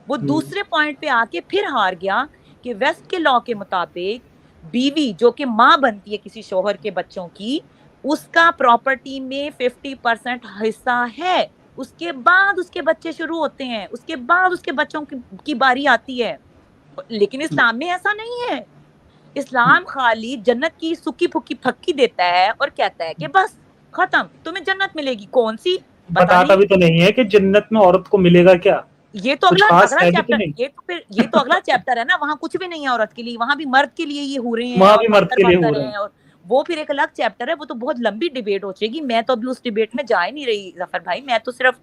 وہ دوسرے پوائنٹ پہ آ کے پھر ہار گیا کہ ویسٹ کے لا کے مطابق بیوی جو کہ ماں بنتی ہے کسی شوہر کے بچوں کی، اس کا پراپرٹی میں 50% حصہ ہے، اس کے بعد اس کے بچے شروع ہوتے ہیں، اس کے بعد اس کے بچوں کی باری آتی ہے. لیکن اسلام میں ایسا نہیں ہے. اسلام خالی جنت کی سکی پھکی پھکی دیتا ہے اور کہتا ہے کہ بس ختم، تمہیں جنت ملے گی. کون سی؟ پتہ بتاتا نہیں. بھی تو نہیں ہے کہ جنت میں عورت کو ملے گا کیا، یہ تو کچھ اگلا خاص ہے بھی تو چیپٹر، نہیں. یہ تو اگلا چیپٹر ہے نا. وہاں کچھ بھی نہیں ہے عورت کے لیے، وہاں بھی مرد کے لیے یہ حوریں ہیں وہاں اور بھی مرد پتھر کے لیے ہو پتھر رہے ہیں، ہیں. اور وہ پھر ایک الگ چیپٹر ہے. وہ تو بہت لمبی ڈیبیٹ ہو جائے گی. میں تو ابھی اس ڈیبیٹ میں جا ہی نہیں رہی ظفر بھائی. میں تو صرف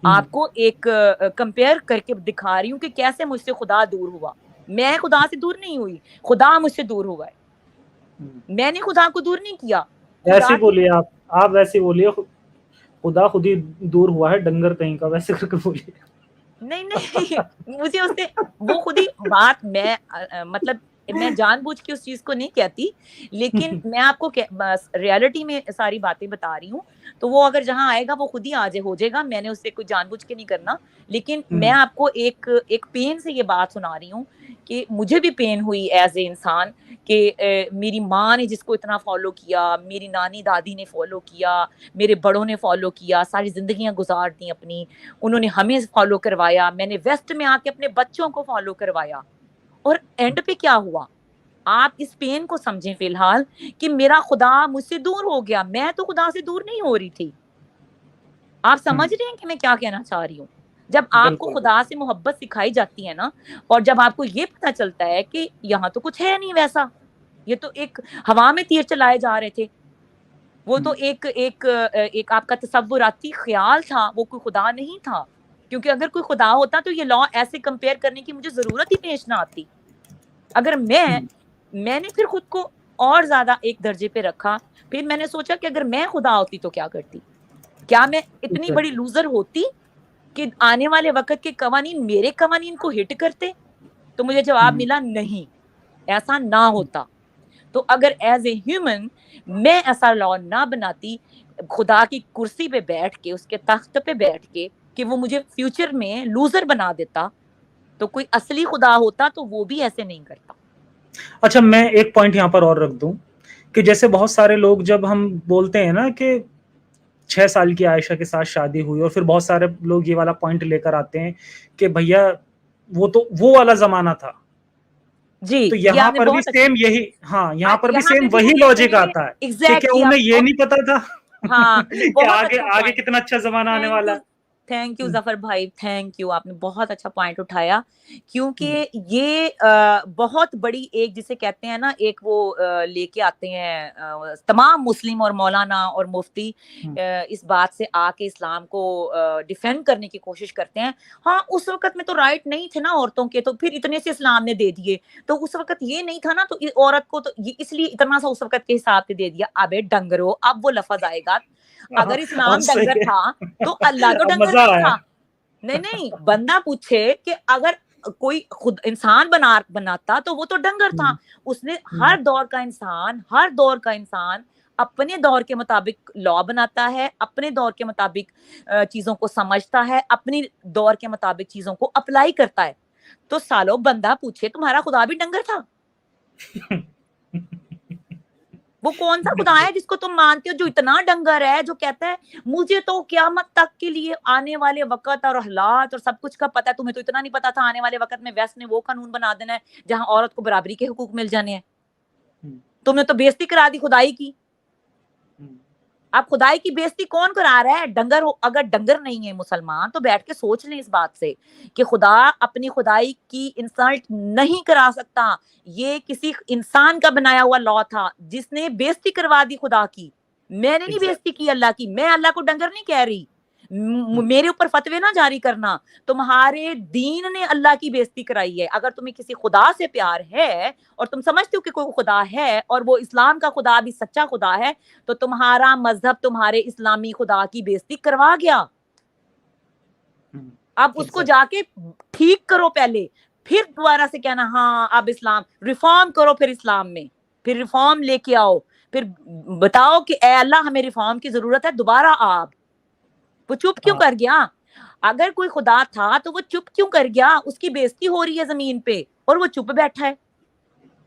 آپ کو ایک کمپیئر کر کے دکھا رہی ہوں کہ کیسے مجھ سے خدا دور ہوا. میں خدا سے دور نہیں ہوئی، خدا مجھ سے دور ہوا ہے. میں نے خدا کو دور نہیں کیا. ایسے خدا ہی بولیے آپ ویسے بولیے، خدا خود ہی دور ہوا ہے ڈنگر کہیں کا، ویسے کر کے بولیے. نہیں مجھے اس سے وہ خود ہی بات، میں مطلب میں جان بوجھ کے اس چیز کو نہیں کہتی، لیکن میں آپ کو ریالٹی میں ساری باتیں بتا رہی ہوں. تو وہ اگر جہاں آئے گا وہ خود ہی ہو جائے گا. میں نے اس سے کوئی جان بوجھ کے نہیں کرنا. لیکن میں آپ کو ایک پین سے یہ بات سنا رہی ہوں کہ مجھے بھی پین ہوئی ایز اے انسان کہ میری ماں نے جس کو اتنا فالو کیا، میری نانی دادی نے فالو کیا، میرے بڑوں نے فالو کیا، ساری زندگیاں گزار دی اپنی، انہوں نے ہمیں فالو کروایا. میں نے ویسٹ میں آ کے اپنے بچوں کو فالو کروایا. اور اینڈ پہ کیا ہوا؟ آپ اس پین کو سمجھیں فی الحال کہ میرا خدا مجھ سے دور ہو گیا. میں تو خدا سے دور نہیں ہو رہی تھی. آپ سمجھ رہے ہیں کہ میں کیا کہنا چاہ رہی ہوں؟ جب آپ کو بالکل خدا سے محبت سکھائی جاتی ہے نا، اور جب آپ کو یہ پتہ چلتا ہے کہ یہاں تو کچھ ہے نہیں ویسا، یہ تو ایک ہوا میں تیر چلائے جا رہے تھے، وہ تو ایک آپ کا تصوراتی خیال تھا، وہ کوئی خدا نہیں تھا. کیونکہ اگر کوئی خدا ہوتا تو یہ لا ایسے کمپیئر کرنے کی مجھے ضرورت ہی پیش نہ آتی. اگر میں نے پھر خود کو اور زیادہ ایک درجے پہ رکھا. پھر میں نے سوچا کہ اگر میں خدا ہوتی تو کیا کرتی؟ کیا میں اتنی بڑی لوزر ہوتی کہ آنے والے وقت کے قوانین میرے قوانین کو ہٹ کرتے؟ تو مجھے جواب ملا نہیں، ایسا نہ ہوتا. تو اگر ایز اے ہیومن میں ایسا لا نہ بناتی، خدا کی کرسی پہ بیٹھ کے، اس کے تخت پہ بیٹھ کے، کہ وہ مجھے فیوچر میں لوزر بنا دیتا، تو کوئی اصلی خدا ہوتا تو وہ بھی ایسے نہیں کرتا. اچھا میں ایک پوائنٹ یہاں پر اور رکھ دوں کہ جیسے بہت سارے لوگ جب ہم بولتے ہیں نا کہ 6 سال کی عائشہ کے ساتھ شادی ہوئی، اور پھر بہت سارے لوگ یہ والا پوائنٹ لے کر آتے ہیں کہ بھیا وہ تو وہ والا زمانہ تھا. جی تو یہ یہاں آپ نے پر بھی بہت سیم یہی، ہاں یہاں پر بھی یہاں پہ سیم بھی وہی وہی لاجک سیم آتا ہے کہ کیا ایگزیکٹلی انہیں آپ یہ نہیں پتا تھا ہاں کہ بہت آگے اچھا آگے پوائنٹ. کتنا اچھا زمانہ آنے والا ہے. تھینک یو ظفر بھائی، تھینک یو. آپ نے بہت اچھا پوائنٹ اٹھایا، کیونکہ یہ بہت بڑی ایک جسے کہتے ہیں نا، ایک وہ لے کے آتے ہیں تمام مسلم اور مولانا اور مفتی اس بات سے آ کے اسلام کو ڈیفینڈ کرنے کی کوشش کرتے ہیں. ہاں اس وقت میں تو رائٹ نہیں تھے نا عورتوں کے، تو پھر اتنے سے اسلام نے دے دیے. تو اس وقت یہ نہیں تھا نا، تو عورت کو تو اس لیے اتنا سا اس وقت کے حساب سے دے دیا. ابے ڈنگرو، اب وہ لفظ آئے گا. اگر اب اسلام صحیح ڈنگر ہے. تھا تو اللہ تو اب ڈنگر مزہ نہیں آیا. تھا. نہیں بندہ پوچھے کہ اگر کوئی خود انسان بناتا تو وہ تو ڈنگر تھا. اس نے ہر دور کا انسان اپنے دور کے مطابق لا بناتا ہے، اپنے دور کے مطابق چیزوں کو سمجھتا ہے، اپنی دور کے مطابق چیزوں کو اپلائی کرتا ہے. تو سالو بندہ پوچھے تمہارا خدا بھی ڈنگر تھا؟ وہ کون سا خدا ہے جس کو تم مانتے ہو جو اتنا ڈنگر ہے، جو کہتا ہے مجھے تو قیامت تک کے لیے آنے والے وقت اور حالات اور سب کچھ کا پتا ہے، تمہیں تو اتنا نہیں پتا تھا آنے والے وقت میں ویسٹ نے وہ قانون بنا دینا ہے جہاں عورت کو برابری کے حقوق مل جانے ہیں. تم نے تو بےزتی کرا دی خدائی کی. اب خدائی کی بےزتی کون کرا رہا ہے؟ ڈنگر ہو. اگر ڈنگر نہیں ہے مسلمان تو بیٹھ کے سوچ لیں اس بات سے کہ خدا اپنی خدائی کی انسلٹ نہیں کرا سکتا. یہ کسی انسان کا بنایا ہوا لا تھا جس نے بےزتی کروا دی خدا کی. میں نے نہیں بےزتی کی اللہ کی. میں اللہ کو ڈنگر نہیں کہہ رہی. میرے اوپر فتوے نہ جاری کرنا. تمہارے دین نے اللہ کی بےزتی کرائی ہے. اگر تمہیں کسی خدا سے پیار ہے اور تم سمجھتے ہو کہ کوئی خدا ہے اور وہ اسلام کا خدا بھی سچا خدا ہے، تو تمہارا مذہب تمہارے اسلامی خدا کی بےزتی کروا گیا. اب اس کو جا کے ٹھیک کرو پہلے، پھر دوبارہ سے کہنا ہاں اب اسلام ریفارم کرو. پھر اسلام میں پھر ریفارم لے کے آؤ، پھر بتاؤ کہ اے اللہ ہمیں ریفارم کی ضرورت ہے. دوبارہ آپ وہ چپ کیوں کر گیا؟ اگر کوئی خدا تھا تو وہ چپ کیوں کر گیا؟ اس کی بےزتی ہو رہی ہے زمین پہ اور وہ چپ بیٹھا ہے.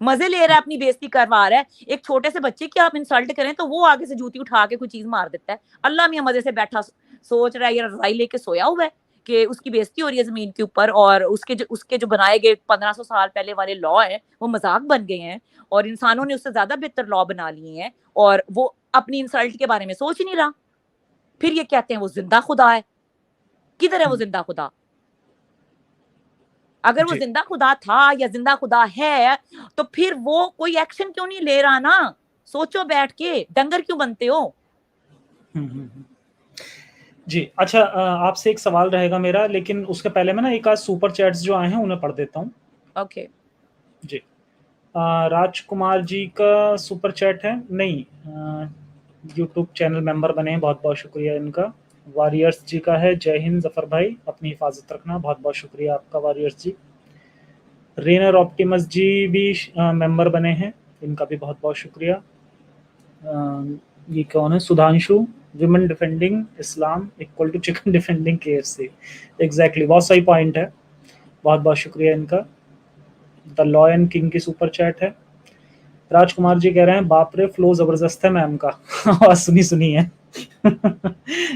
مزے لے رہا ہے, اپنی بےزتی کروا رہا ہے. ایک چھوٹے سے بچے کی آپ انسلٹ کریں تو وہ آگے سے جوتی اٹھا کے کوئی چیز مار دیتا ہے. اللہ میاں مزے سے بیٹھا سوچ رہا ہے یا رضائی لے کے سویا ہوا ہے کہ اس کی بےزتی ہو رہی ہے زمین کے اوپر, اور اس کے جو بنائے گئے 1500 سال پہلے والے لا ہیں وہ مذاق بن گئے ہیں, اور انسانوں نے اس سے زیادہ بہتر لا بنا لیے ہیں, اور وہ اپنی انسلٹ کے بارے میں سوچ ہی نہیں رہا. پھر یہ کہتے ہیں وہ زندہ خدا ہے. کدھر ہے وہ زندہ خدا؟ اگر وہ زندہ خدا تھا یا زندہ خدا ہے تو پھر وہ کوئی ایکشن کیوں نہیں لے رہا نا؟ سوچو بیٹھ کے, ڈنگر کیوں بنتے ہو؟ جی اچھا, آپ سے ایک سوال رہے گا میرا, لیکن اس کے پہلے میں نا ایک آج سپر چیٹس جو آئے ہیں انہیں پڑھ دیتا ہوں. اوکے. جی, راج کمار جی کا سپر چیٹ ہے, نہیں یوٹیوب چینل ممبر بنے ہیں, بہت بہت شکریہ ان کا. واریئرس جی کا ہے, جے ہند ظفر بھائی, اپنی حفاظت رکھنا, بہت بہت شکریہ آپ کا واریئرس جی. رینر آپٹیمس جی بھی ممبر بنے ہیں, ان کا بھی بہت بہت شکریہ. یہ کون ہے؟ سدھانشو, ویمن ڈیفینڈنگ اسلام equal to chicken defending KFC. Exactly, بہت صحیح پوائنٹ ہے, بہت بہت شکریہ ان کا. دا لائن کنگ کی سپر چیٹ ہے. راج کمار جی کہہ رہے ہیں باپ رے فلو زبردست ہے میم کا. آواز سنی ہے.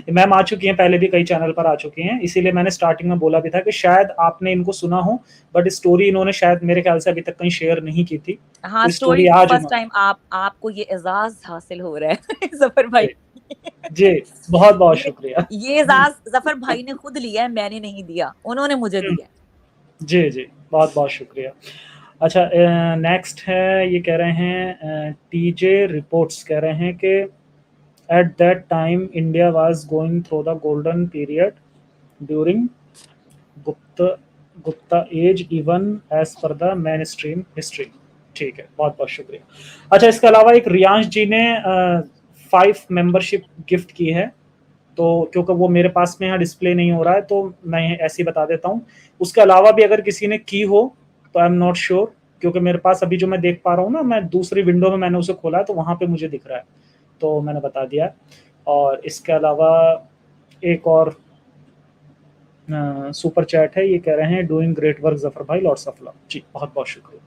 میم آ چکی ہیں, پہلے بھی کئی چینل پر آ چکی ہیں, اسی لیے میں نے سٹارٹنگ میں بولا بھی تھا کہ شاید آپ نے ان کو سنا ہو, بٹ اسٹوری انہوں نے شاید میرے خیال سے ابھی تک کہیں شیئر نہیں کی تھی. ہاں, اسٹوری فرسٹ ٹائم آپ کو یہ اعزاز حاصل ہو رہا ہے ظفر بھائی. جی بہت بہت شکریہ. یہ اعزاز ظفر بھائی نے خود لیا ہے, میں نے نہیں دیا, انہوں نے مجھے دیا. جی جی بہت بہت شکریہ. اچھا, نیکسٹ ہے, یہ کہہ رہے ہیں TJ رپورٹس کہہ رہے ہیں کہ at that time India was going through the golden period during Gupta age even as per the mainstream history. ٹھیک ہے, بہت بہت شکریہ. اچھا, اس کے علاوہ ایک ریانش جی نے 5 ممبرشپ گفٹ کی ہے, تو کیونکہ وہ میرے پاس میں یہاں ڈسپلے نہیں ہو رہا ہے تو میں ایسے ہی بتا دیتا ہوں. اس کے علاوہ بھی اگر کسی نے کی ہو تو آئی ایم ناٹ شیور, کیونکہ میرے پاس ابھی جو میں دیکھ پا رہا ہوں نا, میں دوسری ونڈو میں نے اسے کھولا ہے تو وہاں پہ مجھے دکھ رہا ہے, تو میں نے بتا دیا. اور اس کے علاوہ ایک اور سپر چیٹ ہے, یہ کہہ رہے ہیں ڈوئنگ گریٹ ورک ظفر بھائی, لاٹس آف لو. جی بہت بہت شکریہ.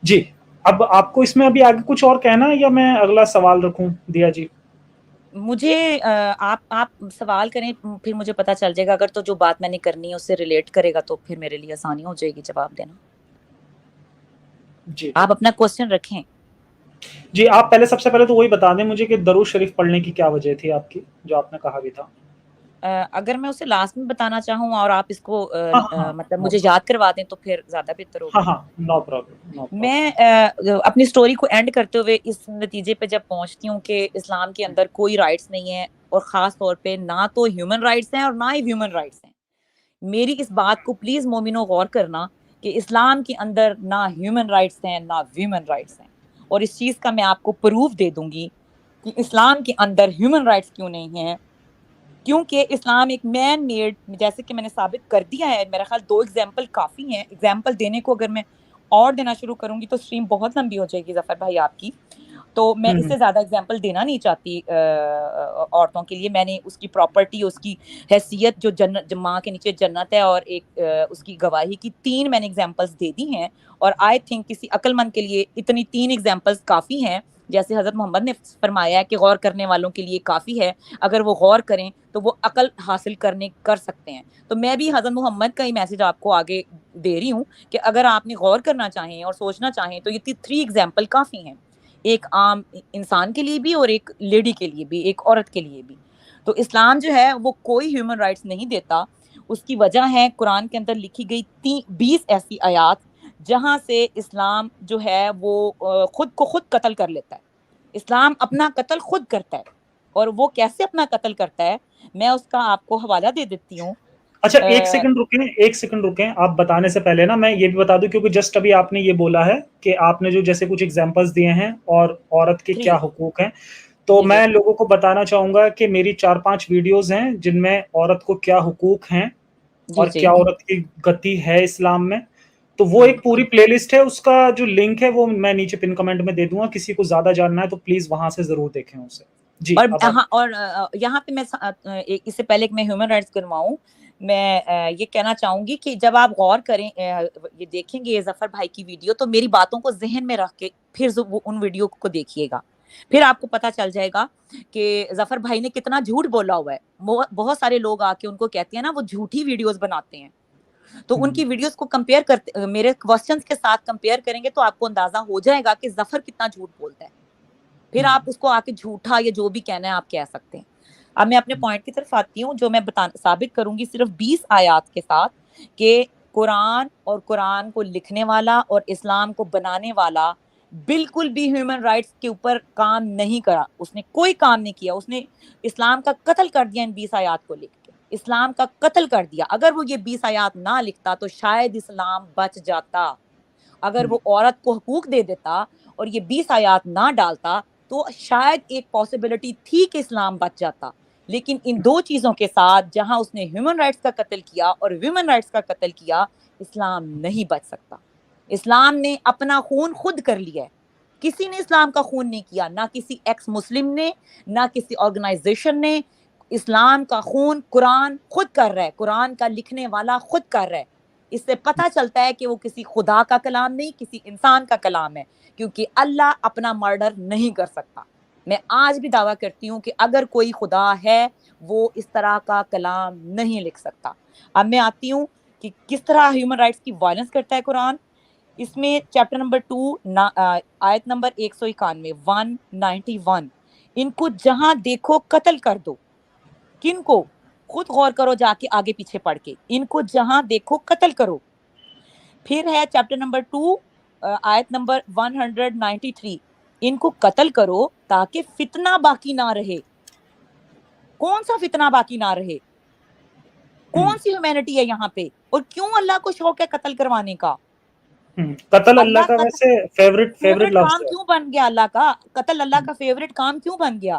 جی, اب آپ کو اس میں ابھی آگے کچھ اور کہنا ہے یا میں اگلا سوال رکھوں؟ دیا جی مجھے آپ سوال کریں, پھر مجھے پتا چل جائے گا, اگر تو جو بات میں نے کرنی ہے اس سے ریلیٹ کرے گا تو پھر میرے لیے آسانی ہو جائے گی جواب دینا. جی آپ اپنا کوسچن رکھیں. جی, آپ پہلے سب سے پہلے تو وہی بتا دیں مجھے کہ درود شریف پڑھنے کی کیا وجہ تھی آپ کی, جو آپ نے کہا بھی تھا. اگر میں اسے لاسٹ میں بتانا چاہوں اور آپ اس کو ہاں, مطلب مجھے یاد کروا دیں تو پھر زیادہ بہتر ہوگا. ہاں, نو پرابلم. میں اپنی سٹوری کو اینڈ کرتے ہوئے اس نتیجے پہ جب پہنچتی ہوں کہ اسلام کے اندر کوئی رائٹس نہیں ہے, اور خاص طور پہ نہ تو ہیومن رائٹس ہیں اور نہ ہی ویومن رائٹس ہیں. میری اس بات کو پلیز مومنو غور کرنا کہ اسلام کے اندر نہ ہیومن رائٹس ہیں نہ ویومن رائٹس ہیں, اور اس چیز کا میں آپ کو پروف دے دوں گی کہ اسلام کے اندر ہیومن رائٹس کیوں نہیں ہیں. کیونکہ اسلام ایک مین میڈ, جیسے کہ میں نے ثابت کر دیا ہے, میرا خیال 2 ایگزامپل کافی ہیں. ایگزامپل دینے کو اگر میں اور دینا شروع کروں گی تو اسٹریم بہت لمبی ہو جائے گی ظفر بھائی آپ کی, تو میں اس سے زیادہ ایگزامپل دینا نہیں چاہتی عورتوں کے لیے. میں نے اس کی پراپرٹی, اس کی حیثیت, جو جنت ماں کے نیچے جنت ہے, اور ایک اس کی گواہی کی 3 میں نے ایگزامپلس دے دی ہیں, اور آئی تھنک کسی عقل مند کے لیے اتنی 3 ایگزامپلس کافی ہیں. جیسے حضرت محمد نے فرمایا ہے کہ غور کرنے والوں کے لیے کافی ہے, اگر وہ غور کریں تو وہ عقل حاصل کر سکتے ہیں. تو میں بھی حضرت محمد کا ہی میسج آپ کو آگے دے رہی ہوں کہ اگر آپ نے غور کرنا چاہیں اور سوچنا چاہیں تو یہ 3 ایگزامپل کافی ہیں, ایک عام انسان کے لیے بھی اور ایک لیڈی کے لیے بھی, ایک عورت کے لیے بھی. تو اسلام جو ہے وہ کوئی ہیومن رائٹس نہیں دیتا. اس کی وجہ ہے قرآن کے اندر لکھی گئی 20 ایسی آیات جہاں سے اسلام جو ہے وہ خود کو خود قتل کر لیتا ہے. اسلام اپنا قتل خود کرتا ہے, اور وہ کیسے اپنا قتل کرتا ہے میں اس کا آپ کو حوالہ دے دیتی ہوں. اچھا, ایک سیکنڈ رکیں, آپ بتانے سے پہلے نا میں یہ بھی بتا دوں, کیونکہ جسٹ ابھی آپ نے یہ بولا ہے کہ آپ نے جو جیسے کچھ ایگزامپلس دیے ہیں اور عورت کے کیا حقوق ہیں, تو میں لوگوں کو بتانا چاہوں گا کہ میری 4-5 ویڈیوز ہیں جن میں عورت کو کیا حقوق ہیں اور کیا عورت کی گتی ہے اسلام میں. تو وہ ایک پوری پلے لسٹ ہے, اس کا جو لنک ہے وہ میں نیچے پن کمنٹ میں دے دوں گا, کسی کو زیادہ جاننا ہے تو پلیز وہاں سے ضرور دیکھیں اسے. جی, اور یہاں پہ میں اس سے پہلے کہ میں ہیومن رائٹس کرواؤں, میں یہ کہنا چاہوں گی کہ جب آپ غور کریں یہ دیکھیں گے ظفر بھائی کی ویڈیو تو میری باتوں کو ذہن میں رکھ کے پھر ان ویڈیو کو دیکھیے گا, پھر آپ کو پتا چل جائے گا کہ ظفر بھائی نے کتنا جھوٹ بولا ہوا ہے. بہت سارے لوگ آ کے ان کو کہتے ہیں نا وہ جھوٹی ویڈیوز بناتے ہیں, تو ان کی ویڈیوز کو کمپیئر کرتے میرے کوسچنز کے ساتھ کمپیئر کریں گے تو آپ کو اندازہ ہو جائے گا کہ ظفر کتنا جھوٹ بولتا ہے, پھر آپ اس کو آ کے جھوٹا یا جو بھی کہنا ہے آپ کہہ سکتے ہیں. اب میں اپنے پوائنٹ کی طرف آتی ہوں جو میں ثابت کروں گی صرف 20 آیات کے ساتھ کہ قرآن اور قرآن کو لکھنے والا اور اسلام کو بنانے والا بالکل بھی ہیومن رائٹس کے اوپر کام نہیں کرا, اس نے کوئی کام نہیں کیا, اس نے اسلام کا قتل کر دیا ان 20 آیات کو لکھ کے, اسلام کا قتل کر دیا. اگر وہ یہ 20 آیات نہ لکھتا تو شاید اسلام بچ جاتا, اگر وہ عورت کو حقوق دے دیتا اور یہ 20 آیات نہ ڈالتا تو شاید ایک پاسبلٹی تھی کہ اسلام بچ جاتا. لیکن ان دو چیزوں کے ساتھ جہاں اس نے ہیومن رائٹس کا قتل کیا اور ویمن رائٹس کا قتل کیا, اسلام نہیں بچ سکتا. اسلام نے اپنا خون خود کر لیا ہے, کسی نے اسلام کا خون نہیں کیا, نہ کسی ایکس مسلم نے, نہ کسی آرگنائزیشن نے. اسلام کا خون قرآن خود کر رہا ہے, قرآن کا لکھنے والا خود کر رہا ہے. اس سے پتہ چلتا ہے کہ وہ کسی خدا کا کلام نہیں, کسی انسان کا کلام ہے, کیونکہ اللہ اپنا مرڈر نہیں کر سکتا. میں آج بھی دعویٰ کرتی ہوں کہ اگر کوئی خدا ہے وہ اس طرح کا کلام نہیں لکھ سکتا. اب میں آتی ہوں کہ کس طرح ہیومن رائٹس کی وائلنس کرتا ہے قرآن. اس میں چیپٹر نمبر 2 آیت نمبر 191 191, ان کو جہاں دیکھو قتل کر دو. کن کو؟ خود غور کرو جا کے آگے پیچھے پڑھ کے, ان کو جہاں دیکھو قتل کرو. پھر ہے چیپٹر نمبر 2 آیت نمبر 193, ان کو قتل کرو تاکہ فتنہ باقی نہ رہے. کون سا فتنہ باقی نہ رہے؟ کون سی ہیومینٹی ہے یہاں پہ؟ اور کیوں اللہ کو شوق ہے قتل کروانے کا؟ قتل اللہ کا ویسے فیورٹ لفظ کام کیوں بن گیا اللہ کا؟ قتل اللہ کا فیورٹ کام کیوں بن گیا؟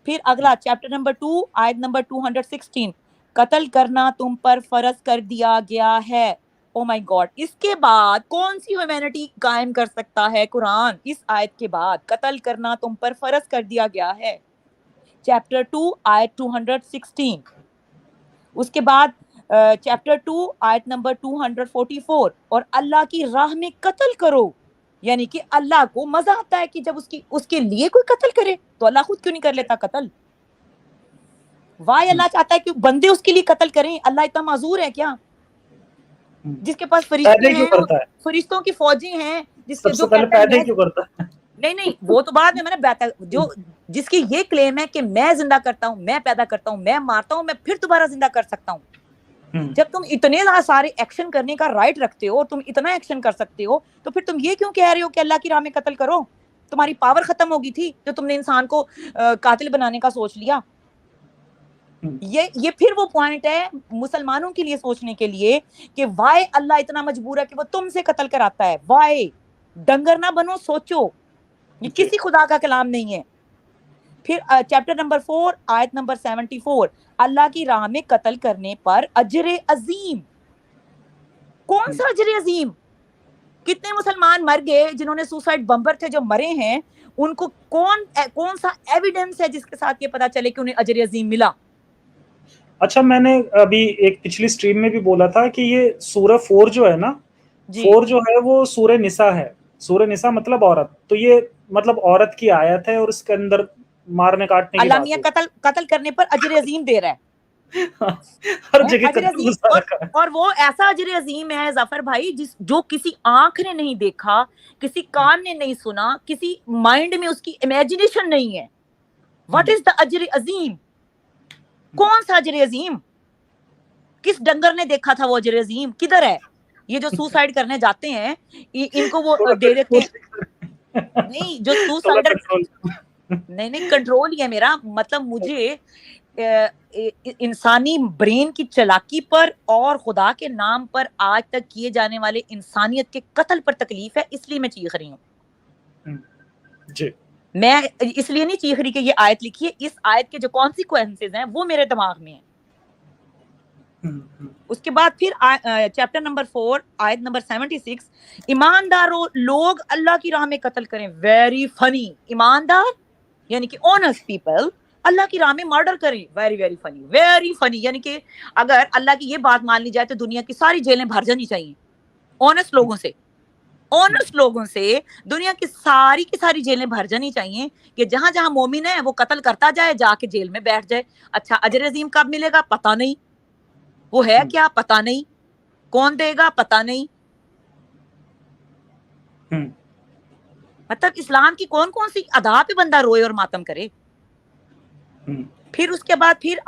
پھر اگلا چیپٹر نمبر 2 آیت نمبر 216, قتل کرنا تم پر فرض کر دیا گیا ہے. او مائی گاڈ, اس کے بعد کون سی ہیومینٹی قائم کر سکتا ہے قرآن؟ اس آیت کے بعد قتل کرنا تم پر فرض کر دیا گیا ہے. چیپٹر 2 آیت 216. اس کے بعد چیپٹر 2 آیت نمبر 244, اور اللہ کی راہ میں قتل کرو. یعنی کہ اللہ کو مزہ آتا ہے کہ جب اس کے لیے کوئی قتل کرے, تو اللہ خود کیوں نہیں کر لیتا قتل؟ اللہ چاہتا ہے کہ بندے اس کے لیے قتل کریں. اللہ اتنا معذور ہے کیا؟ جس کے پاس فرشتے ہیں, فرشتوں کی فوجیں ہیں, جس کے جو پیدا کیوں کرتا ہے؟ نہیں وہ تو بعد میں نے جو جس کی یہ کلیم ہے کہ میں زندہ کرتا ہوں, میں پیدا کرتا ہوں, میں مارتا ہوں, میں پھر دوبارہ زندہ کر سکتا ہوں. جب تم اتنے سارے ایکشن کرنے کا رائٹ رکھتے ہو, تم اتنا ایکشن کر سکتے ہو, تو پھر تم یہ کیوں کہہ رہے ہو کہ اللہ کی راہ میں قتل کرو؟ تمہاری پاور ختم ہوگی تھی جو تم نے انسان کو قاتل بنانے کا سوچ لیا. یہ پھر وہ پوائنٹ ہے مسلمانوں کے لیے سوچنے کے لیے کہ وائی اللہ اتنا مجبور ہے کہ وہ تم سے قتل کراتا ہے. وائی ڈنگر نہ بنو, سوچو, یہ کسی خدا کا کلام نہیں ہے. پھر چیپٹر نمبر 4 آیت نمبر 74, اللہ کی راہ میں قتل کرنے پر اجر عظیم. کون سا اجر عظیم؟ کتنے مسلمان مر گئے جنہوں نے سوسائڈ بمبر تھے جو مرے ہیں, ان کو کون سا ایویڈنس ہے جس کے ساتھ یہ پتا چلے کہ انہیں اجر عظیم ملا؟ اچھا, میں نے ابھی ایک پچھلی سٹریم میں بھی بولا تھا کہ یہ سورہ 4 جو ہے نا, 4 جو ہے وہ سورہ نساء ہے. سورہ نساء مطلب عورت, تو یہ مطلب عورت کی آیت ہے اور اس کے اندر مارنے کاٹنے کی اللہ میاں قتل کرنے پر اجر عظیم دے رہا ہے. ہر جگہ اور وہ ایسا اجر عظیم ہے ظفر بھائی جو کسی آنکھ نے نہیں دیکھا, کسی کان نے نہیں سنا, کسی مائنڈ میں اس کی امیجنیشن نہیں ہے. واٹ از دا اجر عظیم؟ کون سا اجر عظیم؟ کس ڈنگر نے دیکھا تھا وہ اجر عظیم؟ کدھر ہے؟ یہ جو سوسائڈ کرنے جاتے ہیں ان کو وہ دے دیتے ہیں. نہیں, جو سوسائڈ نہیں کنٹرول ہی ہے میرا مطلب. مجھے انسانی برین کی چلاکی پر اور خدا کے نام پر آج تک کیے جانے والے انسانیت کے قتل پر تکلیف ہے, اس لیے میں چیخ رہی ہوں. جی, میں اس لیے نہیں چیخ رہی کہ یہ آیت لکھی ہے, اس آیت کے جو کانسیکوینسز ہیں وہ میرے دماغ میں ہیں. اس کے بعد پھر چیپٹر نمبر 4 آیت نمبر 76, ایمانداروں لوگ اللہ کی راہ میں قتل کریں. Very funny. ایماندار یعنی کہ آنیسٹ پیپل اللہ کی راہ میں مرڈر کریں. Very very funny, very funny. یعنی کہ اگر اللہ کی یہ بات مان لی جائے تو دنیا کی ساری جیلیں بھر جانی چاہیے آنےسٹ لوگوں سے, آنےسٹ لوگوں سے دنیا کی ساری جیلیں بھر جانی چاہیے کہ جہاں جہاں مومن ہے وہ قتل کرتا جائے, جا کے جیل میں بیٹھ جائے. اچھا اجر عظیم کب ملے گا پتہ نہیں, وہ ہے کیا پتہ نہیں, کون دے گا پتہ نہیں. مطلب اسلام کی کون کون سی ادا پہ بندہ روئے اور ماتم کرے. پھر اس کے بعد پھر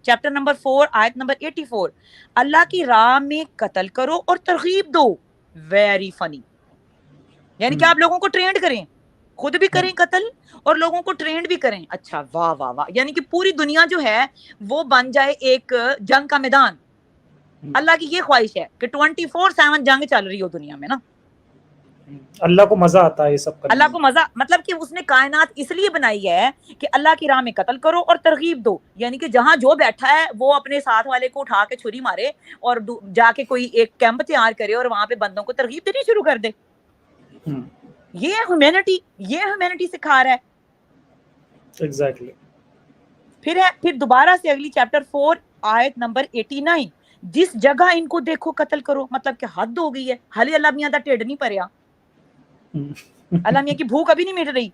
چیپٹر نمبر 4 آیت نمبر 84, اللہ کی راہ میں قتل کرو اور ترغیب دو. Very funny. یعنی کہ آپ لوگوں کو ٹرینڈ کریں, خود بھی کریں قتل اور لوگوں کو ٹرینڈ بھی کریں. اچھا واہ واہ واہ. یعنی کہ پوری دنیا جو ہے وہ بن جائے ایک جنگ کا میدان. اللہ کی یہ خواہش ہے کہ 24/7 جنگ چل رہی ہو دنیا میں نا. اللہ کو مزہ آتا ہے یہ سب کرنے. اللہ کو مزہ, مطلب کہ اس نے کائنات اس لیے بنائی ہے کہ اللہ کی راہ میں قتل کرو اور ترغیب دو. یعنی کہ جہاں جو بیٹھا ہے وہ اپنے ساتھ والے کو اٹھا کے چھری مارے اور جا کے کوئی ایک کیمپ تیار کرے اور وہاں پہ بندوں کو ترغیب دینی شروع کر دے. یہ ہیومینٹی, یہ ہیومینٹی سکھا رہا ہے. ایگزیکٹلی. پھر دوبارہ سے اگلی چیپٹر 4 آیت نمبر 89, جس جگہ ان کو دیکھو قتل کرو. مطلب کہ حد ہو گئی ہے. حالے اللہ میاں دا ٹھڈ نہیں پریا, اللہ میاں کی بھوک ابھی نہیں مٹ رہی.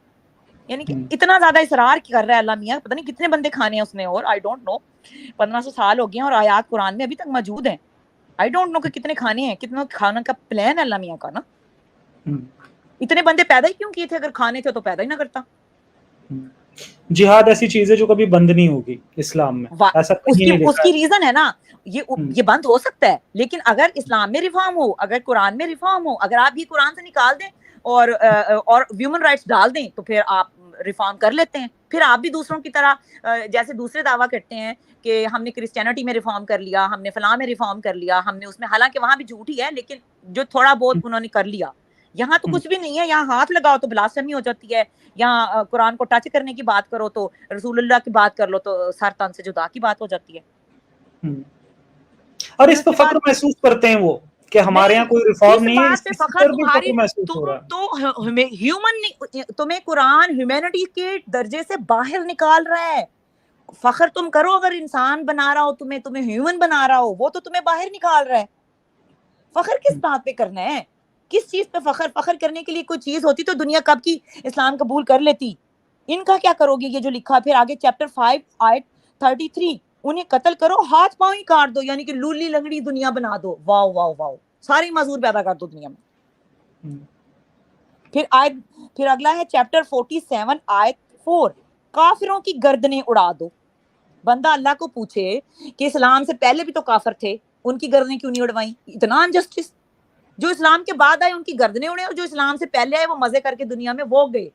یعنی کہ اتنا زیادہ اصرار کر رہا ہے اللہ میاں, پتہ نہیں کتنے بندے کھانے ہیں اس نے, اور آئی ڈونٹ نو 1500 سال ہو گئے ہیں اور آیات قرآن میں ابھی تک موجود ہیں. آئی ڈونٹ نو کہ کتنے کھانے ہیں, کتنا کھانا کا پلان ہے اللہ میاں کا نا. اتنے بندے پیدا ہی کیوں کیے تھے؟ اگر کھانے تھے تو پیدا ہی نہ کرتا. جہاد ایسی چیز ہے جو کبھی بند نہیں ہوگی اسلام میں, ایسا کہیں نہیں لکھا ہے. اس کی ریزن ہے نا, یہ بند ہو سکتا ہے لیکن اگر اسلام میں ریفارم ہو, اگر قرآن میں ریفارم ہو, اگر آپ یہ قرآن سے نکال دیں اور ہیومن رائٹس ڈال دیں تو پھر آپ ریفارم کر لیتے ہیں. پھر آپ بھی دوسروں کی طرح جیسے دوسرے دعویٰ کرتے ہیں کہ ہم نے کرسچینٹی میں ریفارم کر لیا, ہم نے فلاں میں ریفارم کر لیا, ہم نے اس میں, حالانکہ وہاں بھی جھوٹ ہی ہے لیکن جو تھوڑا بہت انہوں نے کر لیا. یہاں تو کچھ بھی نہیں ہے. یہاں ہاتھ لگاؤ تو بلاسفیمی ہو جاتی ہے, یہاں قرآن کو ٹچ کرنے کی بات کرو تو, رسول اللہ کی بات کر لو تو سر تن سے جدا کی بات ہو جاتی ہے. اور اس پہ فخر محسوس کرتے ہیں وہ کہ ہمارے یہاں کوئی ریفارم نہیں ہے, اس پر بھی فخر محسوس ہو رہا ہے. تو ہیومن, تمہیں قرآن ہیومینٹی کے درجے سے باہر نکال رہا ہے. فخر تم کرو اگر انسان بنا رہا ہو تمہیں ہیومن بنا رہا ہو, وہ تو تمہیں باہر نکال رہا ہے. فخر کس بات پہ کرنا ہے, کس چیز پہ فخر کرنے کے لیے کوئی چیز ہوتی تو دنیا کب کی اسلام قبول کر لیتی. ان کا کیا کرو گے یہ جو لکھا. پھر آگے چیپٹر 5 آیت 33, انہیں قتل کرو ہاتھ پاؤں ہی کاٹ دو. یعنی کہ لولی لنگڑی دنیا بنا دو. واو واو واو, ساری معذور پیدا کر دو دنیا میں. پھر اگلا ہے چیپٹر 47 آیت 4, کافروں کی گردنیں اڑا دو. بندہ اللہ کو پوچھے کہ اسلام سے پہلے بھی تو کافر تھے, ان کی گردنیں کیوں نہیں اڑوائیں؟ اتنا انجسٹس. جو اسلام کے بعد آئے ان کی گردنیں اڑے, اور جو اسلام سے پہلے آئے وہ مزے کر کے دنیا میں وہ گئے.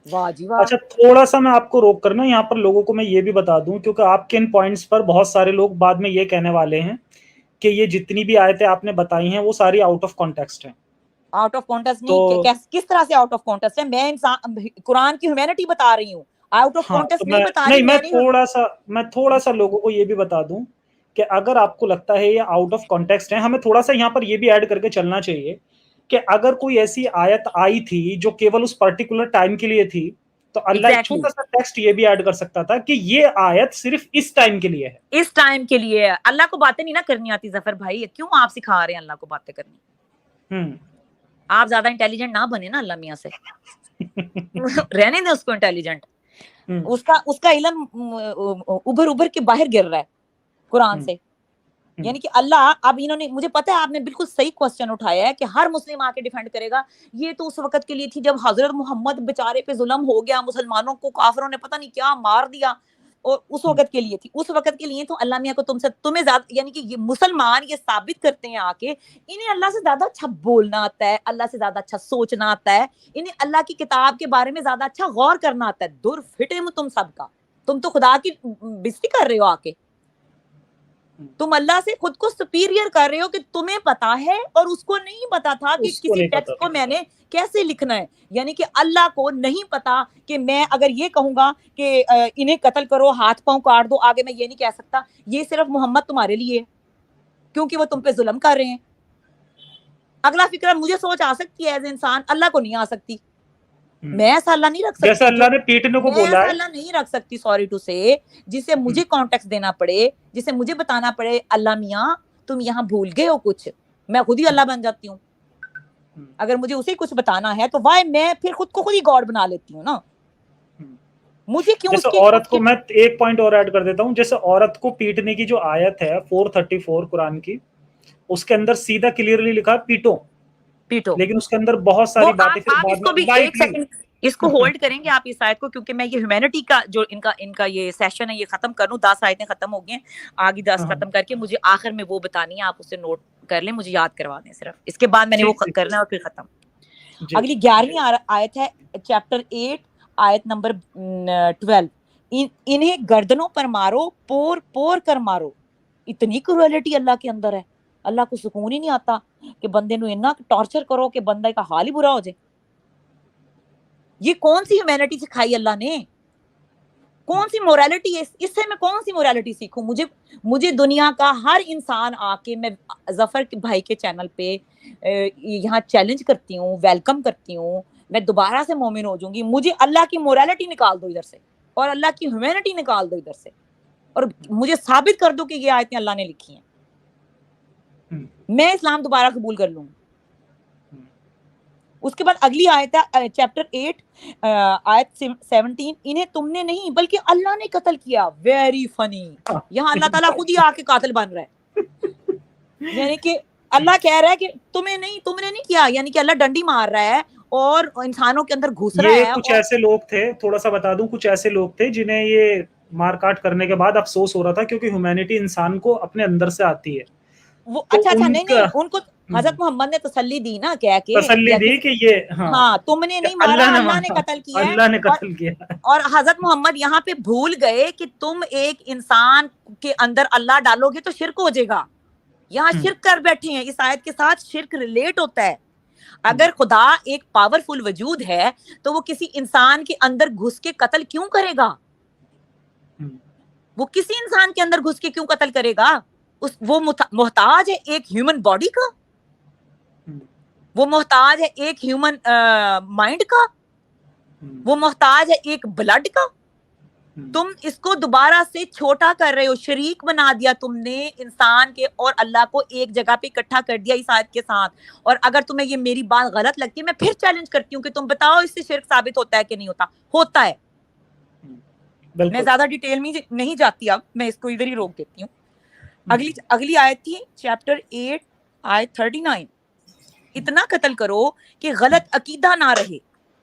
واہ جی واہ. اچھا تھوڑا سا میں آپ کو روک کرنا یہاں پر لوگوں کو میں یہ بھی بتا دوں, کیونکہ آپ کے ان پوائنٹس پر بہت سارے لوگ بعد میں یہ کہنے والے ہیں کہ یہ جتنی بھی آیتیں آپ نے بتائی ہیں وہ ساری آؤٹ آف کانٹیکسٹ ہیں. آؤٹ آف کانٹیکسٹ نہیں, کس طرح سے آؤٹ آف کانٹیکسٹ ہے؟ میں قرآن کی ہیومینٹی بتا رہی ہوں, آؤٹ آف کانٹیکسٹ نہیں بتا رہی. میں تھوڑا سا لوگوں کو یہ بھی بتا دوں کہ اگر آپ کو لگتا ہے یہ آؤٹ آف کانٹیکسٹ ہے, ہمیں تھوڑا سا یہاں پر یہ بھی ایڈ کر کے چلنا چاہیے کہ اگر کوئی ایسی آیت آئی تھی جو کیول اس پرٹیکولر ٹائم کے لیے تھی تو اللہ ایک چھوٹا سا ٹیکسٹ یہ بھی ایڈ کر سکتا تھا کہ یہ آیت صرف اس ٹائم کے لیے ہے. اس ٹائم کے لیے ہے. اللہ کو باتیں نہیں نہ کرنی آتی ظفر بھائی, کیوں آپ سکھا رہے ہیں اللہ کو باتیں کرنی؟ آپ زیادہ انٹیلیجنٹ نہ بنے نا اللہ میاں سے, رہنے دیں اس کو انٹیلیجنٹ. اس کا علم ابھر کے باہر گر رہا ہے قرآن سے. یعنی کہ اللہ, اب انہوں نے, مجھے پتا ہے آپ نے بالکل صحیح کوسچن اٹھایا ہے کہ ہر مسلم آ کے ڈیفینڈ کرے گا یہ تو اس وقت کے لیے تھی جب حضرت محمد بیچارے پہ ظلم ہو گیا, مسلمانوں کو کافروں نے پتہ نہیں کیا مار دیا, اور اس وقت کے لیے تھی. اس وقت کے لیے تو اللہ میاں کو تمہیں زیادہ, یعنی کہ یہ مسلمان یہ ثابت کرتے ہیں آ کے انہیں اللہ سے زیادہ اچھا بولنا آتا ہے, اللہ سے زیادہ اچھا سوچنا آتا ہے, انہیں اللہ کی کتاب کے بارے میں زیادہ اچھا غور کرنا آتا ہے. دور پھٹے میں تم سب کا, تم تو خدا کی بےزتی کر رہے ہو آ کے. تم اللہ سے خود کو سپیریئر کر رہے ہو کہ تمہیں پتا ہے اور اس کو نہیں پتا تھا کہ کسی ٹیکسٹ کو میں نے کیسے لکھنا ہے. یعنی کہ اللہ کو نہیں پتا کہ میں اگر یہ کہوں گا کہ انہیں قتل کرو ہاتھ پاؤں کاٹ دو, آگے میں یہ نہیں کہہ سکتا یہ صرف محمد تمہارے لیے ہے کیونکہ وہ تم پہ ظلم کر رہے ہیں. اگلا فکر مجھے سوچ آ سکتی ہے ایز انسان, اللہ کو نہیں آ سکتی. میں ایسا اللہ نہیں رکھ سکتی جیسے اللہ نے پیٹنے کو میں بولا ایسا ہے. اللہ نہیں رکھ سکتی سوری ٹو سے جسے مجھے کانٹیکٹ دینا پڑے, جسے مجھے بتانا پڑے اللہ میاں تم یہاں بھول گئے ہو کچھ, میں خود ہی اللہ بن جاتی ہوں. اگر مجھے اسے کچھ بتانا ہے تو وائی میں پھر خود کو خود ہی گاڈ بنا لیتی ہوں نا. مجھے کیوں جیسے عورت کو, میں ایک پوائنٹ اور ایڈ کر دیتا ہوں, جیسے عورت کو پیٹنے کی جو آیت ہے 434 قرآن کی, اس کے اندر سیدھا کلیئرلی لکھا پیٹو, پیٹو, لیکن اس کے اندر بہت وہ ساری باتیں پھر آپ بعد اس کو میں بھی ایک لائٹلی. سیکنڈ اس کو ہولڈ کریں گے آپ اس آیت کو, کیونکہ میں یہ ہیومینٹی کا جو ان کا یہ سیشن ہے یہ ختم کر لوں. 10 آیتیں ختم ہو گئی ہیں, آگے 10 ختم کر کے مجھے آخر میں وہ بتانی ہے, آپ اسے نوٹ کر لیں, مجھے یاد کروا دیں صرف, اس کے بعد میں نے وہ کرنا ہے اور پھر ختم. اگلی 11ویں آیت ہے چیپٹر 8 آیت نمبر 12. انہیں گردنوں پر مارو, پور پور کر مارو. اتنی کرولیٹی اللہ کے اندر ہے, اللہ کو سکون ہی نہیں آتا کہ بندے نو اتنا ٹارچر کرو کہ بندے کا حال ہی برا ہو جائے. یہ کون سی ہیومینٹی سکھائی اللہ نے, کون سی مورالٹی ہے, اس سے میں کون سی مورالٹی سیکھوں؟ مجھے دنیا کا ہر انسان آ کے, میں ظفر بھائی کے چینل پہ یہاں چیلنج کرتی ہوں, ویلکم کرتی ہوں, میں دوبارہ سے مومن ہو جاؤں گی. مجھے اللہ کی مورالٹی نکال دو ادھر سے, اور اللہ کی ہیومینٹی نکال دو ادھر سے, اور مجھے ثابت کر دو کہ یہ آیتیں اللہ نے لکھی ہیں, میں اسلام دوبارہ قبول کر لوں. اس کے بعد اگلی آیت ہے چیپٹر 8 آیت 17. انہیں تم نے نہیں بلکہ اللہ نے قتل کیا. ویری فنی, یہاں اللہ تعالیٰ خود ہی آ کے قاتل بن رہا ہے. یعنی کہ اللہ کہہ رہا ہے کہ تم نے نہیں کیا, یعنی کہ اللہ ڈنڈی مار رہا ہے اور انسانوں کے اندر گھس رہا ہے. یہ کچھ ایسے لوگ تھے, تھوڑا سا بتا دوں, کچھ ایسے لوگ تھے جنہیں یہ مار کاٹ کرنے کے بعد افسوس ہو رہا تھا, کیونکہ ہیومینٹی انسان کو اپنے اندر سے آتی ہے. وہ اچھا نہیں, ان کو حضرت محمد نے تسلی دی نا, کہہ کے تسلی دی کہ یہ ہاں تم نے نہیں مارا, اللہ نے قتل کیا ہے. اللہ نے قتل کیا. اور حضرت محمد یہاں پہ بھول گئے کہ تم ایک انسان کے اندر اللہ ڈالو گے تو شرک ہو جائے گا. یہاں شرک کر بیٹھے ہیں, اس آیت کے ساتھ شرک ریلیٹ ہوتا ہے. اگر خدا ایک پاورفل وجود ہے تو وہ کسی انسان کے اندر گھس کے قتل کیوں کرے گا؟ وہ کسی انسان کے اندر گھس کے کیوں قتل کرے گا؟ وہ محتاج ہے ایک ہیومن باڈی کا, وہ محتاج ہے ایک ہیومن مائنڈ کا, وہ محتاج ہے ایک بلڈ کا. تم اس کو دوبارہ سے چھوٹا کر رہے ہو, شریک بنا دیا تم نے انسان کے اور اللہ کو ایک جگہ پہ اکٹھا کر دیا اس آیت کے ساتھ. اور اگر تمہیں یہ میری بات غلط لگتی ہے, میں پھر چیلنج کرتی ہوں کہ تم بتاؤ اس سے شرک ثابت ہوتا ہے کہ نہیں ہوتا؟ ہوتا ہے. میں زیادہ ڈیٹیل میں نہیں جاتی, اب میں اس کو ادھر ہی روک دیتی ہوں. اگلی آیت تھی چیپٹر 8 آیت 39. اتنا قتل کرو کہ غلط عقیدہ نہ رہے.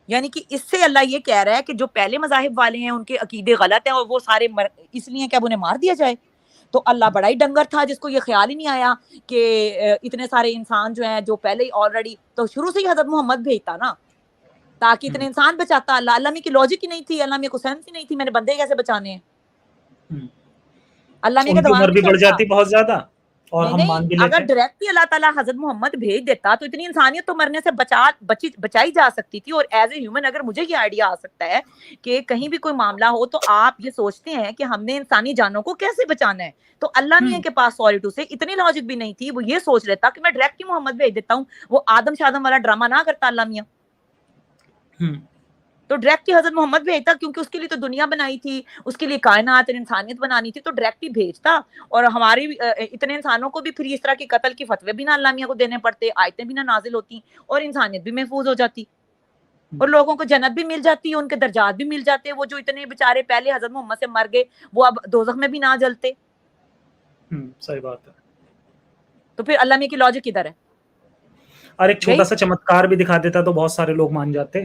یعنی کہ اس سے اللہ یہ کہہ رہا ہے کہ جو پہلے مذاہب والے ہیں ان کے عقیدے غلط ہیں اور وہ سارے اس لیے کہ اب انہیں مار دیا جائے. تو اللہ بڑا ہی ڈنگر تھا جس کو یہ خیال ہی نہیں آیا کہ اتنے سارے انسان جو ہیں جو پہلے ہی آلریڈی, تو شروع سے ہی حضرت محمد بھیجتا نا تاکہ اتنے انسان بچاتا. اللہ میں کی لاجک ہی نہیں تھی, اللہ میں کو سینس ہی نہیں تھی, میں نے بندے کیسے بچانے ہیں. اللہ میں ان کی عمر بھی بڑھ جاتی بہت زیادہ, اور ہم مان بھی لیتے. اگر ڈائریکٹلی اللہ تعالیٰ حضرت محمد بھیج دیتا تو اتنی انسانیت تو مرنے سے بچائی جا سکتی تھی. اور ایز اے ہیومن اگر مجھے یہ آئیڈیا آ سکتا ہے کہ کہیں بھی کوئی معاملہ ہو تو آپ یہ سوچتے ہیں کہ ہم نے انسانی جانوں کو کیسے بچانا ہے, تو اللہ میاں کے پاس سوری ٹو سے اتنی لاجک بھی نہیں تھی. وہ یہ سوچ لیتا کہ میں ڈائریکٹلی محمد بھیج دیتا ہوں, وہ آدم شادم والا ڈرامہ نہ کرتا اللہ میاں. تو ڈائریکٹ ہی حضرت محمد بھیجتا, کیونکہ اس کے لیے تو دنیا بنائی تھی, اس کے لیے کائنات اور انسانیت بنانی تھی, تو ڈائریکٹ ہی بھیجتا. اور ہماری اتنے انسانوں کو بھی پھر اس طرح کے قتل کی فتوے بھی نہ اللہ میاں کو دینے پڑتے, آیتیں بھی نہ نازل ہوتی, اور انسانیت بھی محفوظ ہو جاتی, اور لوگوں کو جنت بھی مل جاتی, ان کے درجات بھی مل جاتے. وہ جو اتنے بیچارے پہلے حضرت محمد سے مر گئے وہ اب دوزخ میں بھی نہ جلتے. صحیح بات ہے. تو پھر اللہ میاں کی لاجک کدھر ہے؟ اور ایک چھوٹا سا چمتکار بھی دکھا دیتا تو بہت سارے لوگ مان جاتے.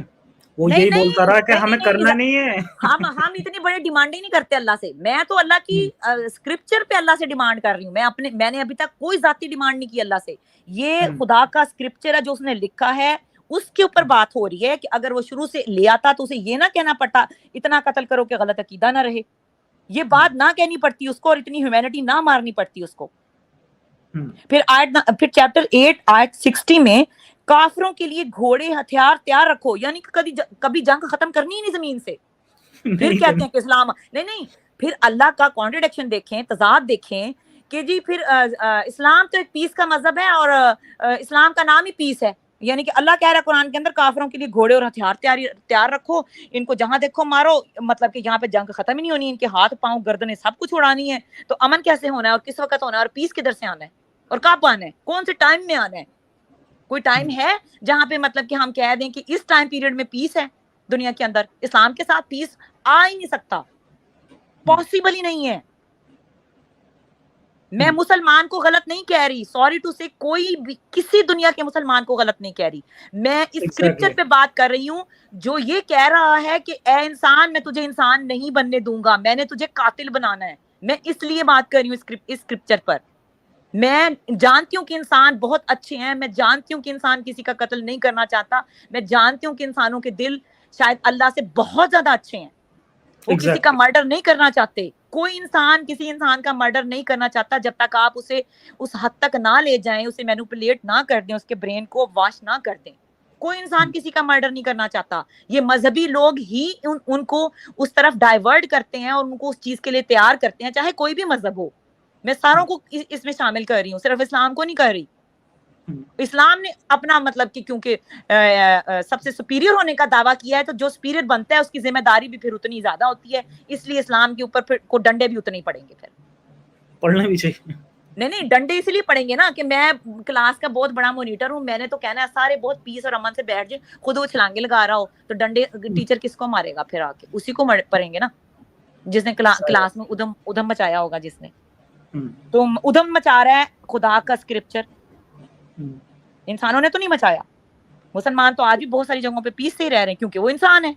وہ یہی بولتا رہا کہ ہمیں کرنا نہیں ہے. ہم اتنی بڑے ڈیمانڈ ہی نہیں کرتے اللہ سے. میں تو اللہ کی اسکرپچر پہ اللہ سے ڈیمانڈ کر رہی ہوں. میں نے ابھی تک کوئی ذاتی ڈیمانڈ نہیں کی اللہ سے. یہ خدا کا اسکرپچر ہے جو اس نے لکھا ہے, اس کے اوپر بات ہو رہی ہے کہ اگر وہ شروع سے لے آتا تو اسے یہ نہ کہنا پڑتا اتنا قتل کرو کہ غلط عقیدہ نہ رہے. یہ بات نہ کہنی پڑتی اس کو, اور اتنی ہیومینٹی نہ مارنی پڑتی اس کو. پھر چیپٹر 8 آیت 60 میں کافروں کے لیے گھوڑے ہتھیار تیار رکھو, یعنی کہ کبھی جنگ ختم کرنی ہی نہیں زمین سے. پھر کہتے ہیں کہ اسلام نہیں, پھر اللہ کا کانٹرڈکشن دیکھیں, تضاد دیکھیں کہ جی پھر اسلام تو ایک پیس کا مذہب ہے اور اسلام کا نام ہی پیس ہے. یعنی کہ اللہ کہہ رہا ہے قرآن کے اندر کافروں کے لیے گھوڑے اور ہتھیار تیار رکھو، ان کو جہاں دیکھو مارو، مطلب کہ یہاں پہ جنگ ختم ہی نہیں ہونی، ان کے ہاتھ پاؤں گردنیں سب کچھ اڑانی ہے. تو امن کیسے ہونا ہے اور کس وقت ہونا ہے اور پیس کدھر سے آنا ہے اور کب آنا ہے، کون سے ٹائم میں آنا ہے؟ کوئی ٹائم ہے جہاں پہ مطلب کہ ہم کہہ دیں کہ اس ٹائم پیریڈ میں پیس ہے دنیا کے اندر؟ اسلام کے ساتھ پیس آ ہی نہیں سکتا، پاسبل ہی نہیں ہے. میں مسلمان کو غلط نہیں کہہ رہی، سوری ٹو سے، کوئی بھی کسی دنیا کے مسلمان کو غلط نہیں کہہ رہی، میں اس اسکرپچر پہ بات کر رہی ہوں جو یہ کہہ رہا ہے کہ اے انسان میں تجھے انسان نہیں بننے دوں گا، میں نے تجھے قاتل بنانا ہے. میں اس لیے بات کر رہی ہوں اس اسکرپچر پر. میں جانتی ہوں کہ انسان بہت اچھے ہیں، میں جانتی ہوں کہ انسان کسی کا قتل نہیں کرنا چاہتا، میں جانتی ہوں کہ انسانوں کے دل شاید اللہ سے بہت زیادہ اچھے ہیں، وہ کسی کا مرڈر نہیں کرنا چاہتے. کوئی انسان کسی انسان کا مرڈر نہیں کرنا چاہتا جب تک آپ اسے اس حد تک نہ لے جائیں، اسے مینوپولیٹ نہ کر دیں، اس کے برین کو واش نہ کر دیں. کوئی انسان کسی کا مرڈر نہیں کرنا چاہتا. یہ مذہبی لوگ ہی ان کو اس طرف ڈائیورٹ کرتے ہیں اور ان کو اس چیز کے لیے تیار کرتے ہیں، چاہے کوئی بھی مذہب ہو. میں ساروں کو اس میں شامل کر رہی ہوں، صرف اسلام کو نہیں کر رہی. اسلام نے اپنا مطلب کہ کیونکہ سب سے سپیریئر ہونے کا دعویٰ کیا ہے، تو جو سپیریئر بنتا ہے اس کی ذمہ داری بھی پھر اتنی زیادہ ہوتی ہے، اس لیے اسلام کے اوپر پھر کو ڈنڈے بھی اتنے ہی پڑیں گے. پھر پڑھنا بھی چاہیے. نہیں ڈنڈے اس لیے پڑیں گے نا کہ میں کلاس کا بہت بڑا مانیٹر ہوں، میں نے تو کہنا ہے سارے بہت پیس اور امن سے بیٹھ جائیں، خود وہ چھلانگے لگا رہا ہو تو ڈنڈے ٹیچر کس کو مارے گا؟ پھر آ کے اسی کو پڑیں گے نا جس نے کلاس میں ادھم مچایا ہوگا. جس نے تو ادھم مچا رہا ہے خدا کا اسکرپچر، انسانوں نے تو نہیں مچایا. مسلمان تو آج بھی بہت ساری جگہوں پہ پیس سے ہی رہ رہے ہیں کیونکہ وہ انسان ہے.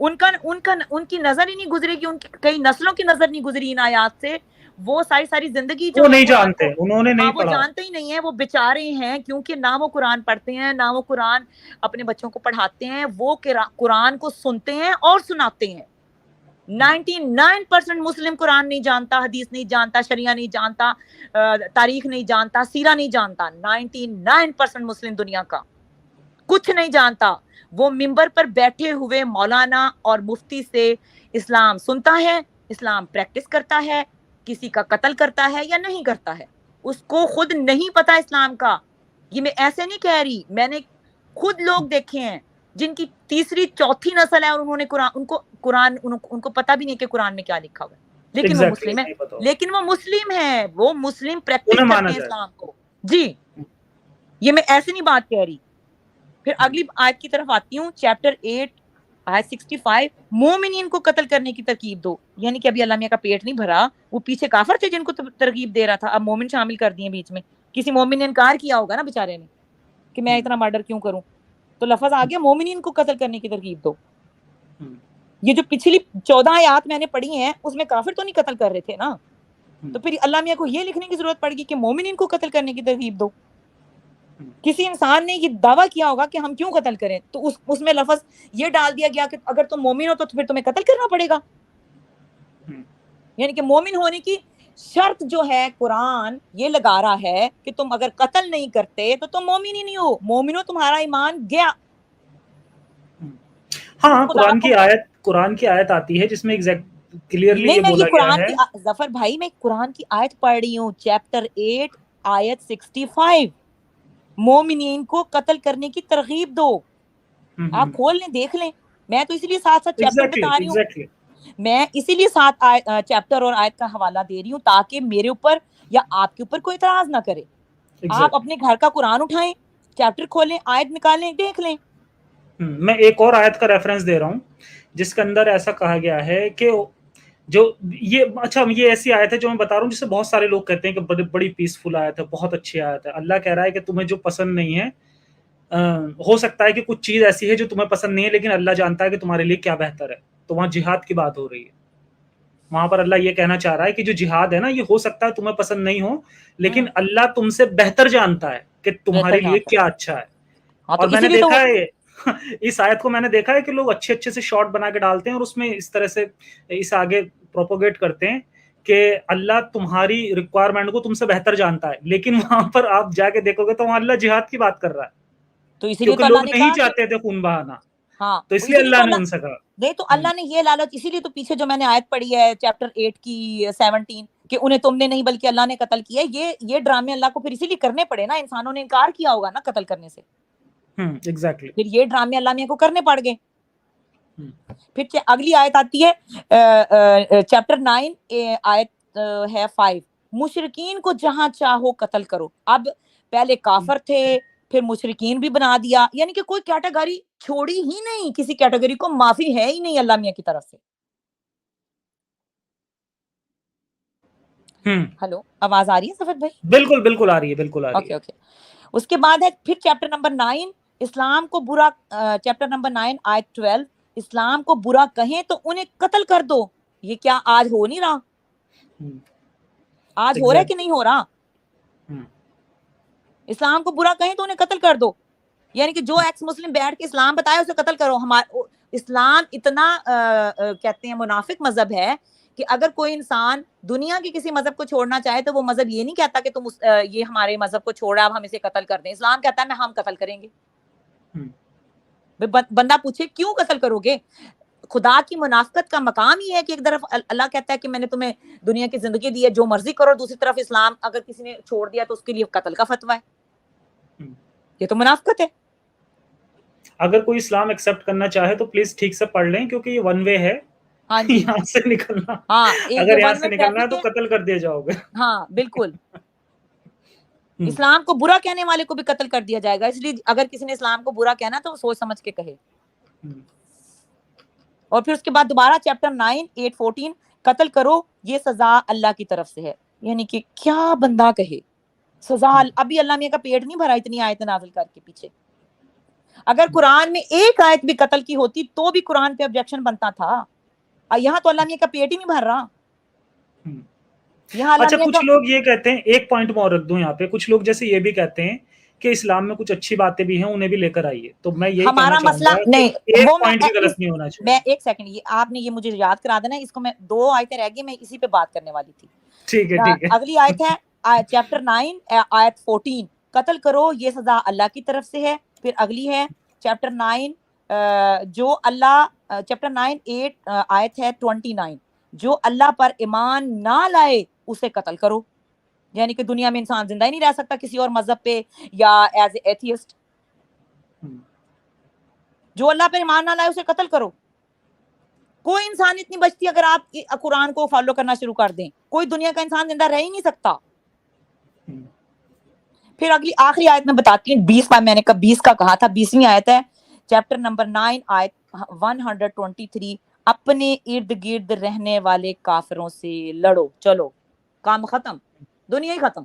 ان کی نظر ہی نہیں گزرے گی، ان کی کئی نسلوں کی نظر نہیں گزری ان آیات سے. وہ ساری زندگی جو وہ نہیں جانتے، انہوں نے نہیں پڑھا، وہ جانتے ہی نہیں ہیں، وہ بیچارے ہیں کیونکہ نہ وہ قرآن پڑھتے ہیں، نہ وہ قرآن اپنے بچوں کو پڑھاتے ہیں. وہ قرآن کو سنتے ہیں اور سناتے ہیں. 99% مسلم قرآن نہیں جانتا، حدیث نہیں جانتا، شریعہ نہیں جانتا، تاریخ نہیں جانتا، سیرہ نہیں جانتا. 99% مسلم دنیا کا کچھ نہیں جانتا. وہ ممبر پر بیٹھے ہوئے مولانا اور مفتی سے اسلام سنتا ہے، اسلام پریکٹس کرتا ہے، کسی کا قتل کرتا ہے یا نہیں کرتا ہے، اس کو خود نہیں پتا اسلام کا. یہ میں ایسے نہیں کہہ رہی، میں نے خود لوگ دیکھے ہیں جن کی تیسری چوتھی نسل ہے اور انہوں نے ان کو پتہ بھی نہیں کہ قرآن میں کیا لکھا ہوا ہے، لیکن وہ مسلم ہے، لیکن وہ مسلم ہے، وہ مسلم پریکٹس کرتے ہیں اسلام کو. جی یہ میں ایسے نہیں بات کہہ رہی. پھر اگلی آیت کی طرف آتی ہوں، چیپٹر 8 آیت 65. مومنین کو قتل کرنے کی ترغیب دو. یعنی کہ ابھی اللہ میاں کا پیٹ نہیں بھرا، وہ پیچھے کافر تھے جن کو ترغیب دے رہا تھا، اب مومن شامل کر دیے بیچ میں. کسی مومن نے انکار کیا ہوگا نا بیچارے نے کہ میں اتنا مرڈر کیوں کروں، تو لفظ آ گیا مومنین کو قتل کرنے کی ترغیب دو. یہ جو پچھلی 14 آیات میں نے پڑھی ہیں اس میں کافر تو نہیں قتل کر رہے تھے نا، تو پھر اللہ میاں کو یہ لکھنے کی ضرورت پڑ گئی کہ مومنین کو قتل کرنے کی ترغیب دو. کسی انسان نے یہ دعویٰ کیا ہوگا کہ ہم کیوں قتل کریں، تو اس میں لفظ یہ ڈال دیا گیا کہ اگر تم مومن ہو تو پھر تمہیں قتل کرنا پڑے گا. یعنی کہ مومن ہونے کی شرط جو ہے قرآن یہ لگا رہا ہے کہ تم اگر قتل نہیں کرتے تو تم مومن ہی نہیں ہو. مومن ہو تمہارا ایمان گیا. ہاں قرآن کی آیت آتی ہے جس میں کلیئرلی یہ بولا گیا ہے. ظفر بھائی میں قرآن کی آیت پڑھ رہی ہوں، چیپٹر 8 آیت 65. مومنین کو قتل کرنے کی ترغیب دو. آپ کھول لیں دیکھ لیں، میں تو اسی لیے ساتھ ساتھ چیپٹر بتا رہی ہوں، میں اسی لیے ساتھ چیپٹر اور آیت کا حوالہ دے رہی ہوں تاکہ میرے اوپر یا آپ کے اوپر کوئی اعتراض نہ کرے. آپ اپنے گھر کا قرآن اٹھائیں، چیپٹر کھولیں، آیت نکالیں، دیکھ لیں. میں ایک اور آیت کا ریفرنس دے رہا ہوں جس کے اندر ایسا کہا گیا ہے کہ جو یہ ایسی آیت ہے جو میں بتا رہا ہوں جسے بہت سارے لوگ کہتے ہیں کہ بڑی پیسفل آیت ہے، بہت اچھی آیت ہے. اللہ کہہ رہا ہے کہ تمہیں جو پسند نہیں ہے، ہو سکتا ہے کہ کچھ چیز ایسی ہے جو تمہیں پسند نہیں ہے، لیکن اللہ جانتا ہے کہ تمہارے لیے کیا بہتر ہے. تو وہاں جہاد کی بات ہو رہی ہے، وہاں پر اللہ یہ کہنا چاہ رہا ہے کہ جو جہاد ہے نا، یہ ہو سکتا ہے تمہیں پسند نہیں ہو، لیکن اللہ تم سے بہتر جانتا ہے کہ تمہارے لیے کیا اچھا ہے. اور میں نے دیکھا ہے اس آیت کو، میں نے دیکھا ہے کہ لوگ اچھے سے شارٹ بنا کے ڈالتے ہیں اور اس میں اس طرح سے اس آگے پروپوگیٹ کرتے ہیں کہ اللہ تمہاری ریکوائرمنٹ کو تم سے بہتر جانتا ہے، لیکن وہاں پر آپ جا کے دیکھو گے تو وہاں اللہ جہاد کی بات کر رہا ہے. تو اسی لیے کیونکہ لوگ نہیں چاہتے تھے خون بہانا، ہاں تو اس لیے اللہ نے ان سے کہا. نہیں تو اللہ نے یہ لالچ، اسی لیے تو پیچھے جو میں نے آیت پڑھی ہے چیپٹر 8 کی 17 کہ انہیں تم نے نہیں بلکہ اللہ نے قتل کیا. یہ ڈرامے اللہ کو پھر اسی لیے کرنے پڑے نا, انسانوں نے انکار کیا ہوگا نا قتل کرنے سے, ایگزیکٹلی. پھر یہ ڈرامے اللہ میاں کو کرنے پڑ گئے. پھر اگلی آیت آتی ہے چیپٹر 9 آیت ہے 5, مشرکین کو جہاں چاہو قتل کرو. اب پہلے کافر تھے, پھر مشرکین بھی بنا دیا, یعنی کہ کوئی کیٹیگری چھوڑی ہی نہیں, کسی کیٹیگری کو معافی ہے ہی نہیں اللہ میاں کی طرف سے. ہلو, آواز آ رہی ہے سفر بھائی؟ بالکل بالکل آ رہی ہے, بالکل آ رہی ہے. اوکے. اس کے بعد ہے پھر چیپٹر نمبر 9 اسلام کو برا, چیپٹر نمبر 9 آیت 12, اسلام کو برا کہیں تو انہیں قتل کر دو. یہ کیا آج ہو نہیں رہا؟ آج ہو رہا ہے کہ نہیں ہو رہا؟ اسلام کو برا کہیں تو انہیں قتل کر دو, یعنی کہ جو ایکس مسلم بیٹھ کے اسلام بتایا اسے قتل کرو. اسلام اتنا کہتے ہیں منافق مذہب ہے کہ اگر کوئی انسان دنیا کے کسی مذہب کو چھوڑنا چاہے تو وہ مذہب یہ نہیں کہتا کہ تم یہ ہمارے مذہب کو چھوڑا, اب ہم اسے قتل کر دیں. اسلام کہتا ہے ہم قتل کریں گے. بندہ پوچھے کیوں قتل کرو گے؟ خدا کی منافقت کا مقام ہی ہے کہ ایک طرف اللہ کہتا ہے کہ میں نے تمہیں دنیا کی زندگی دی ہے, جو مرضی کرو, دوسری طرف اسلام اگر کسی نے چھوڑ دیا تو اس کے لیے قتل کا فتویٰ ہے. یہ تو منافقت ہے. اگر کوئی اسلام ایکسپٹ کرنا چاہے تو پلیز ٹھیک سے پڑھ لیں, کیونکہ یہ ون وے ہے. ہاں جی, یہاں سے نکلنا, ہاں اگر یہاں سے نکلنا ہے تو قتل کر دیا جاؤ گے. ہاں بالکل. اسلام کو برا کہنے والے کو بھی قتل کر دیا جائے گا, اس لیے اگر کسی نے اسلام کو برا کہنا تو وہ سوچ سمجھ کے کہے. اور پھر اس کے بعد دوبارہ چیپٹر 9 8:14, قتل کرو یہ سزا اللہ کی طرف سے ہے. یعنی کہ کیا بندہ کہے سزا, ابھی اللہ میاں کا پیٹ نہیں بھرا اتنی آیت نازل کر کے پیچھے. اگر قرآن میں ایک آیت بھی قتل کی ہوتی تو بھی قرآن پہ آبجیکشن بنتا تھا. یہاں تو اللہ میاں کا پیٹ ہی نہیں بھر رہا. اچھا, کچھ لوگ یہ کہتے ہیں, ایک پوائنٹ میں اور رکھ دوں یہاں پہ, کچھ لوگ جیسے یہ بھی کہتے ہیں کہ اسلام میں کچھ اچھی باتیں بھی ہیں, انہیں بھی لے کر آئیے. تو میں یہی ہمارا کہنا مسئلہ چاہوں گا نہیں, کہ ایک وہ پوائنٹ بھی غلط نہیں ہونا چاہیے. میں ایک سیکنڈ, یہ آپ نے یہ مجھے یاد کرا دینا, اس کو میں 2 آیتیں رہ گئی, میں اسی پہ بات کرنے والی تھی. ٹھیک ہے, ٹھیک ہے. اگلی آیت ہے چیپٹر 9 آیت 14, قتل کرو یہ سزا اللہ کی طرف سے ہے. پھر اگلی ہے چیپٹر 9 جو اللہ, چیپٹر 9 8 آیت ہے 29, جو اللہ پر ایمان نہ لائے اسے قتل کرو. یعنی کہ دنیا میں انسان زندہ ہی نہیں رہ سکتا کسی اور مذہب پہ یا ایز اے ایتھیسٹ. جو اللہ پہ ایمان نہ لائے اسے قتل کرو. کوئی انسان اتنی بچتی اگر آپ قرآن کو فالو کرنا شروع کر دیں, کوئی دنیا کا انسان زندہ رہ ہی نہیں سکتا. پھر اگلی آخری آیت میں بتاتی ہوں 20, میں نے 20 کا کہا تھا, 20ویں آیت ہے چیپٹر نمبر 9 آیت 123, اپنے ارد گرد رہنے والے کافروں سے لڑو. چلو کام ختم, دنیا ہی ختم,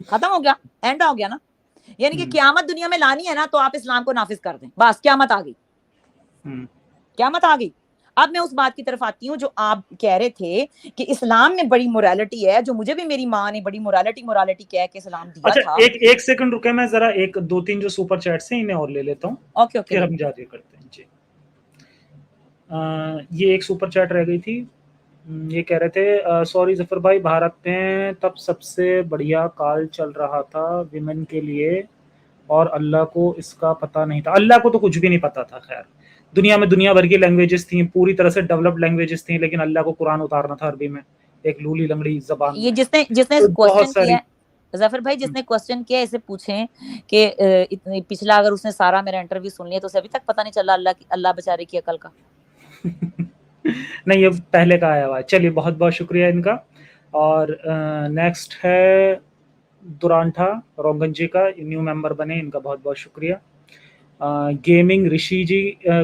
ختم ہو گیا, اینڈ ہو گیا نا. یعنی کہ قیامت دنیا میں لانی ہے نا تو آپ اسلام کو نافذ کر دیں, بس قیامت آ گئی, قیامت آ گئی. اب میں اس بات کی طرف آتی ہوں جو آپ کہہ رہے تھے کہ اسلام میں بڑی موریلٹی ہے, جو مجھے بھی میری ماں نے بڑی موریلٹی کہہ کے اسلام دیا تھا. اچھا ایک سیکنڈ رکے, میں ذرا 2-3 جو سپر چیٹس ہیں انہیں اور لے لیتا ہوں. اوکے پھر ہم جاری کرتے ہیں. جی یہ ایک سپر چیٹ رہ گئی تھی, یہ کہہ رہے تھے سوری ظفر بھائی, بھارت میں تب سب سے بڑھیا کال چل رہا تھا ویمن کے لیے اور اللہ کو اس کا پتہ نہیں تھا. اللہ کو تو کچھ بھی نہیں پتا تھا. خیر دنیا میں دنیا بھر کی لینگویجز تھیں, پوری طرح سے ڈیولپڈ لینگویجز تھیں, لیکن اللہ کو قرآن اتارنا تھا عربی میں, ایک لولی لنگڑی زبان یہ میں. جس نے کوسچن کیا ظفر بھائی, جس نے کوسچن کیا اسے پوچھیں کہ پچھلا اگر اس نے سارا میرا انٹرویو سن لیا تو اسے ابھی تک پتہ نہیں چلا اللہ بیچارے کی عقل کا. نہیں, یہ پہلے کا آیا ہوا ہے. چلیے بہت بہت شکریہ ان کا. اور نیکسٹ ہے دورانٹھا رونگن جی کا, نیو ممبر بنے, ان کا بہت بہت شکریہ. گیمنگ رشی جی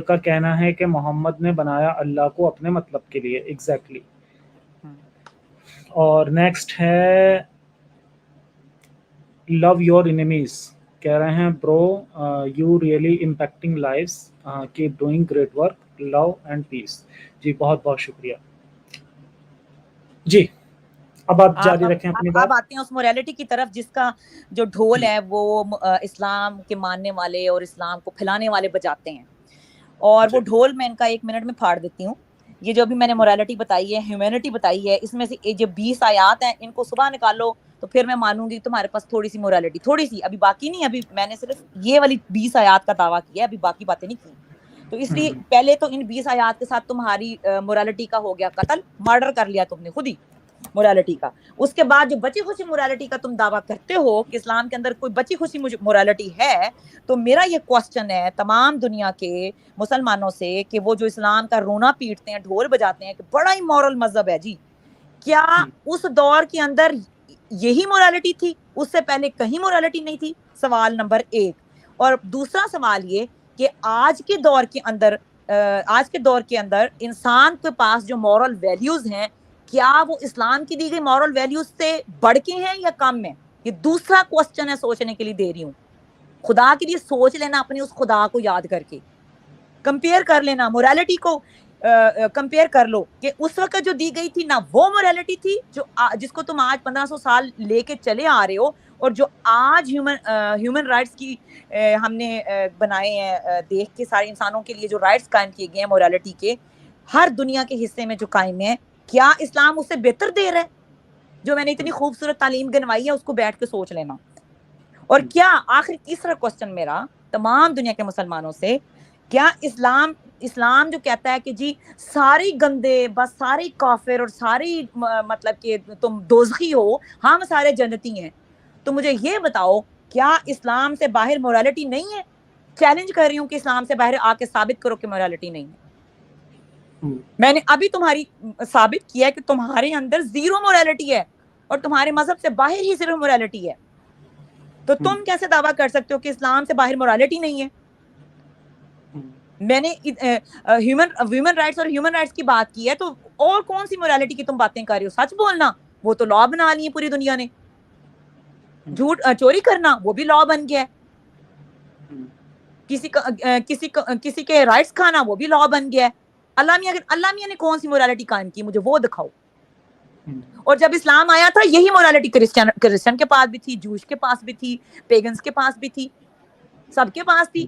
کا کہنا ہے کہ محمد نے بنایا اللہ کو اپنے مطلب کے لیے. ایگزیکٹلی. اور نیکسٹ ہے لو یور انیمیز, کہہ رہے ہیں bro you really impacting lives, keep doing great work, love and peace. جی بہت بہت شکریہ. جی اب آپ جاری رکھیں اپنی بات. اب آتے ہیں اس موریلٹی کی طرف جس کا جو ڈھول ہے وہ اسلام کے ماننے والے اور اسلام کو پھیلانے والے بجاتے ہیں, اور وہ ڈھول میں ان کا 1 منٹ میں پھاڑ دیتی ہوں. یہ جو بھی میں نے موریلٹی بتائی ہے, ہیومینٹی بتائی ہے, اس میں سے جو 20 آیات ہیں ان کو صبح نکالو تو پھر میں مانوں گی تمہارے پاس تھوڑی سی موریلٹی, تھوڑی سی, ابھی باقی نہیں. ابھی میں نے صرف یہ والی 20 آیات کا دعویٰ کیا ہے, ابھی باقی باتیں نہیں کی. تو اس لیے پہلے تو ان 20 آیات کے ساتھ تمہاری مورالٹی کا ہو گیا قتل، مرڈر کر لیا تم نے خود ہی مورالٹی کا. اس کے بعد جو بچی خوشی مورالٹی کا تم دعویٰ کرتے ہو کہ اسلام کے اندر کوئی بچی خوشی مورالٹی ہے، تو میرا یہ کوسچن ہے تمام دنیا کے مسلمانوں سے کہ وہ جو اسلام کا رونا پیٹتے ہیں، ڈھول بجاتے ہیں کہ بڑا ہی مورل مذہب ہے جی، کیا اس دور کے اندر یہی مورالٹی تھی؟ اس سے پہلے کہیں مورالٹی نہیں تھی؟ سوال نمبر 1. اور دوسرا سوال یہ کہ آج کے دور کے اندر انسان کے پاس جو مورل ویلیوز ہیں، کیا وہ اسلام کی دی گئی مورل ویلیوز سے بڑھ کے ہیں یا کم ہیں؟ یہ دوسرا کوسچن ہے، سوچنے کے لیے دے رہی ہوں. خدا کے لیے سوچ لینا، اپنے اس خدا کو یاد کر کے کمپیئر کر لینا، مورالٹی کو کمپیئر کر لو کہ اس وقت جو دی گئی تھی نہ وہ مورالٹی تھی جس کو تم آج 1500 سال لے کے چلے آ رہے ہو، اور جو آج ہیومن رائٹس کی ہم نے بنائے ہیں، دیکھ کے سارے انسانوں کے لیے جو رائٹس قائم کیے گئے ہیں مورالٹی کے ہر دنیا کے حصے میں جو قائم ہیں، کیا اسلام اس سے بہتر دے رہا ہے؟ جو میں نے اتنی خوبصورت تعلیم گنوائی ہے اس کو بیٹھ کے سوچ لینا. اور کیا آخر تیسرا کوسچن میرا تمام دنیا کے مسلمانوں سے، کیا اسلام جو کہتا ہے کہ جی سارے گندے، بس سارے کافر اور سارے مطلب کہ تم دوزخی ہو، ہم سارے جنتی ہیں، تو مجھے یہ بتاؤ کیا اسلام سے باہر مورالٹی نہیں ہے؟ چیلنج کر رہی ہوں کہ اسلام سے باہر آ کے ثابت کرو کہ مورالٹی نہیں ہے. میں نے ابھی تمہاری ثابت کیا کہ تمہارے اندر زیرو مورالٹی ہے اور تمہارے مذہب سے باہر ہی صرف مورالٹی ہے. تو تم کیسے دعویٰ کر سکتے ہو کہ اسلام سے باہر مورالٹی نہیں ہے؟ میں نے ہیومن رائٹس اور ہیومن رائٹس کی بات کی ہے، تو اور کون سی مورالٹی کی تم باتیں کر رہے ہو؟ سچ بولنا وہ تو لا بنا لی ہے پوری دنیا نے، جھوٹ چوری کرنا وہ بھی لا بن گیا ہے، کسی کے رائٹس کھانا وہ بھی لا بن گیا ہے. اللہ میاں نے کون سی مورالٹی قائم کی؟ مجھے وہ دکھاؤ. اور جب اسلام آیا تھا یہی مورالٹی کرسچن کے پاس بھی تھی، جوش کے پاس بھی تھی، پیگنز کے پاس بھی تھی، سب کے پاس تھی.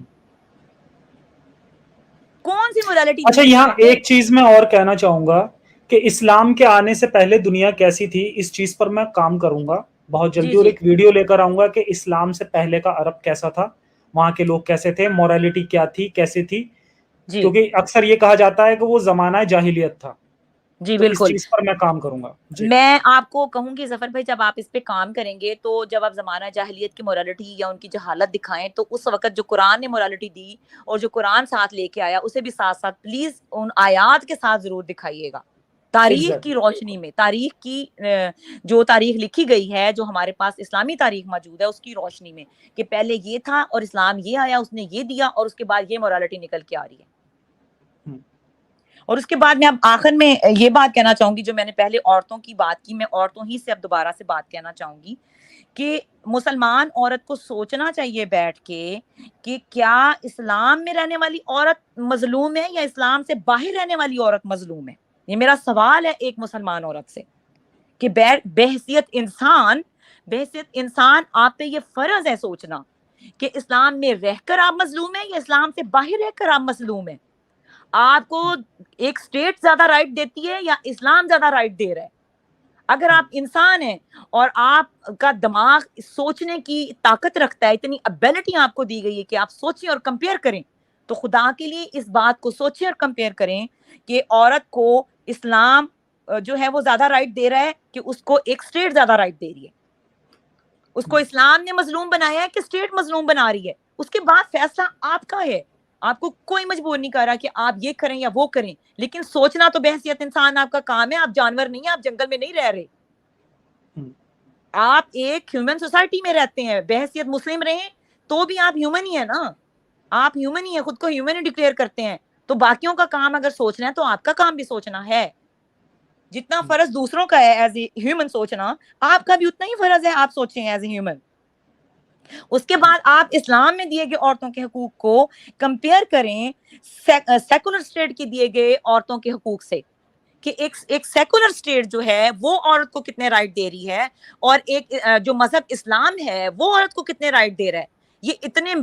کون سی مورالٹی؟ اچھا یہاں ایک چیز میں اور کہنا چاہوں گا کہ اسلام کے آنے سے پہلے دنیا کیسی تھی، اس چیز پر میں کام کروں گا بہت جلدی، اور ایک ویڈیو لے کر آؤں گا کہ اسلام سے پہلے کا عرب کیسا تھا، وہاں کے لوگ کیسے تھے، مورالٹی کیا تھی، کیسے تھی. کیونکہ اکثر یہ کہا جاتا ہے کہ وہ زمانہ جاہلیت تھا. جی بالکل، اس چیز پر میں کام کروں گا. میں آپ کو کہوں گی ظفر بھائی، جب آپ اس پہ کام کریں گے تو جب آپ زمانہ جاہلیت کی مورالٹی یا ان کی جہالت دکھائیں تو اس وقت جو قرآن نے مورالٹی دی اور جو قرآن ساتھ لے کے آیا اسے بھی ساتھ ساتھ پلیز ان آیات کے ساتھ ضرور دکھائیے گا، تاریخ کی روشنی میں، تاریخ کی جو تاریخ لکھی گئی ہے، جو ہمارے پاس اسلامی تاریخ موجود ہے، اس کی روشنی میں کہ پہلے یہ تھا اور اسلام یہ آیا، اس نے یہ دیا اور اس کے بعد یہ مورالٹی نکل کے آ رہی ہے. اور اس کے بعد میں اب آخر میں یہ بات کہنا چاہوں گی، جو میں نے پہلے عورتوں کی بات کی، میں عورتوں ہی سے اب دوبارہ سے بات کہنا چاہوں گی کہ مسلمان عورت کو سوچنا چاہیے بیٹھ کے کہ کیا اسلام میں رہنے والی عورت مظلوم ہے یا اسلام سے باہر رہنے والی عورت مظلوم ہے. یہ میرا سوال ہے ایک مسلمان عورت سے کہ بحیثیت انسان آپ پہ یہ فرض ہے سوچنا کہ اسلام میں رہ کر آپ مظلوم ہیں یا اسلام سے باہر رہ کر آپ مظلوم ہیں. آپ کو ایک سٹیٹ زیادہ رائٹ دیتی ہے یا اسلام زیادہ رائٹ دے رہا ہے؟ اگر آپ انسان ہیں اور آپ کا دماغ سوچنے کی طاقت رکھتا ہے، اتنی ابیلٹی آپ کو دی گئی ہے کہ آپ سوچیں اور کمپیئر کریں، تو خدا کے لیے اس بات کو سوچیں اور کمپیئر کریں کہ عورت کو اسلام جو ہے وہ زیادہ رائٹ دے رہا ہے کہ اس کو ایک سٹیٹ زیادہ رائٹ دے رہی ہے. اس کو اسلام نے مظلوم بنایا ہے کہ سٹیٹ مظلوم بنا رہی ہے. اس کے بعد فیصلہ آپ کا ہے، آپ کو کوئی مجبور نہیں کر رہا کہ آپ یہ کریں یا وہ کریں، لیکن سوچنا تو بحیثیت انسان آپ کا کام ہے. آپ جانور نہیں ہیں، آپ جنگل میں نہیں رہ رہے، آپ ایک ہیومن سوسائٹی میں رہتے ہیں. بحیثیت مسلم رہیں تو بھی آپ ہیومن ہی ہیں نا، آپ ہیومن ہی ہیں، خود کو ہیومن ہی ڈکلیئر کرتے ہیں. تو باقیوں کا کام اگر سوچنا ہے تو آپ کا کام بھی سوچنا ہے. جتنا فرض دوسروں کا ہے ایز اے ہیومن سوچنا، آپ کا بھی اتنا ہی فرض ہے آپ سوچیں ایز اے ہیومن. اس کے بعد آپ اسلام میں دیے گئے عورتوں کے حقوق کو کمپیئر کریں سیکولر اسٹیٹ کے دیے گئے عورتوں کے حقوق سے کہ ایک سیکولر اسٹیٹ جو ہے وہ عورت کو کتنے رائٹ دے رہی ہے اور ایک جو مذہب اسلام ہے وہ عورت کو کتنے رائٹ دے رہا ہے. یہ اتنے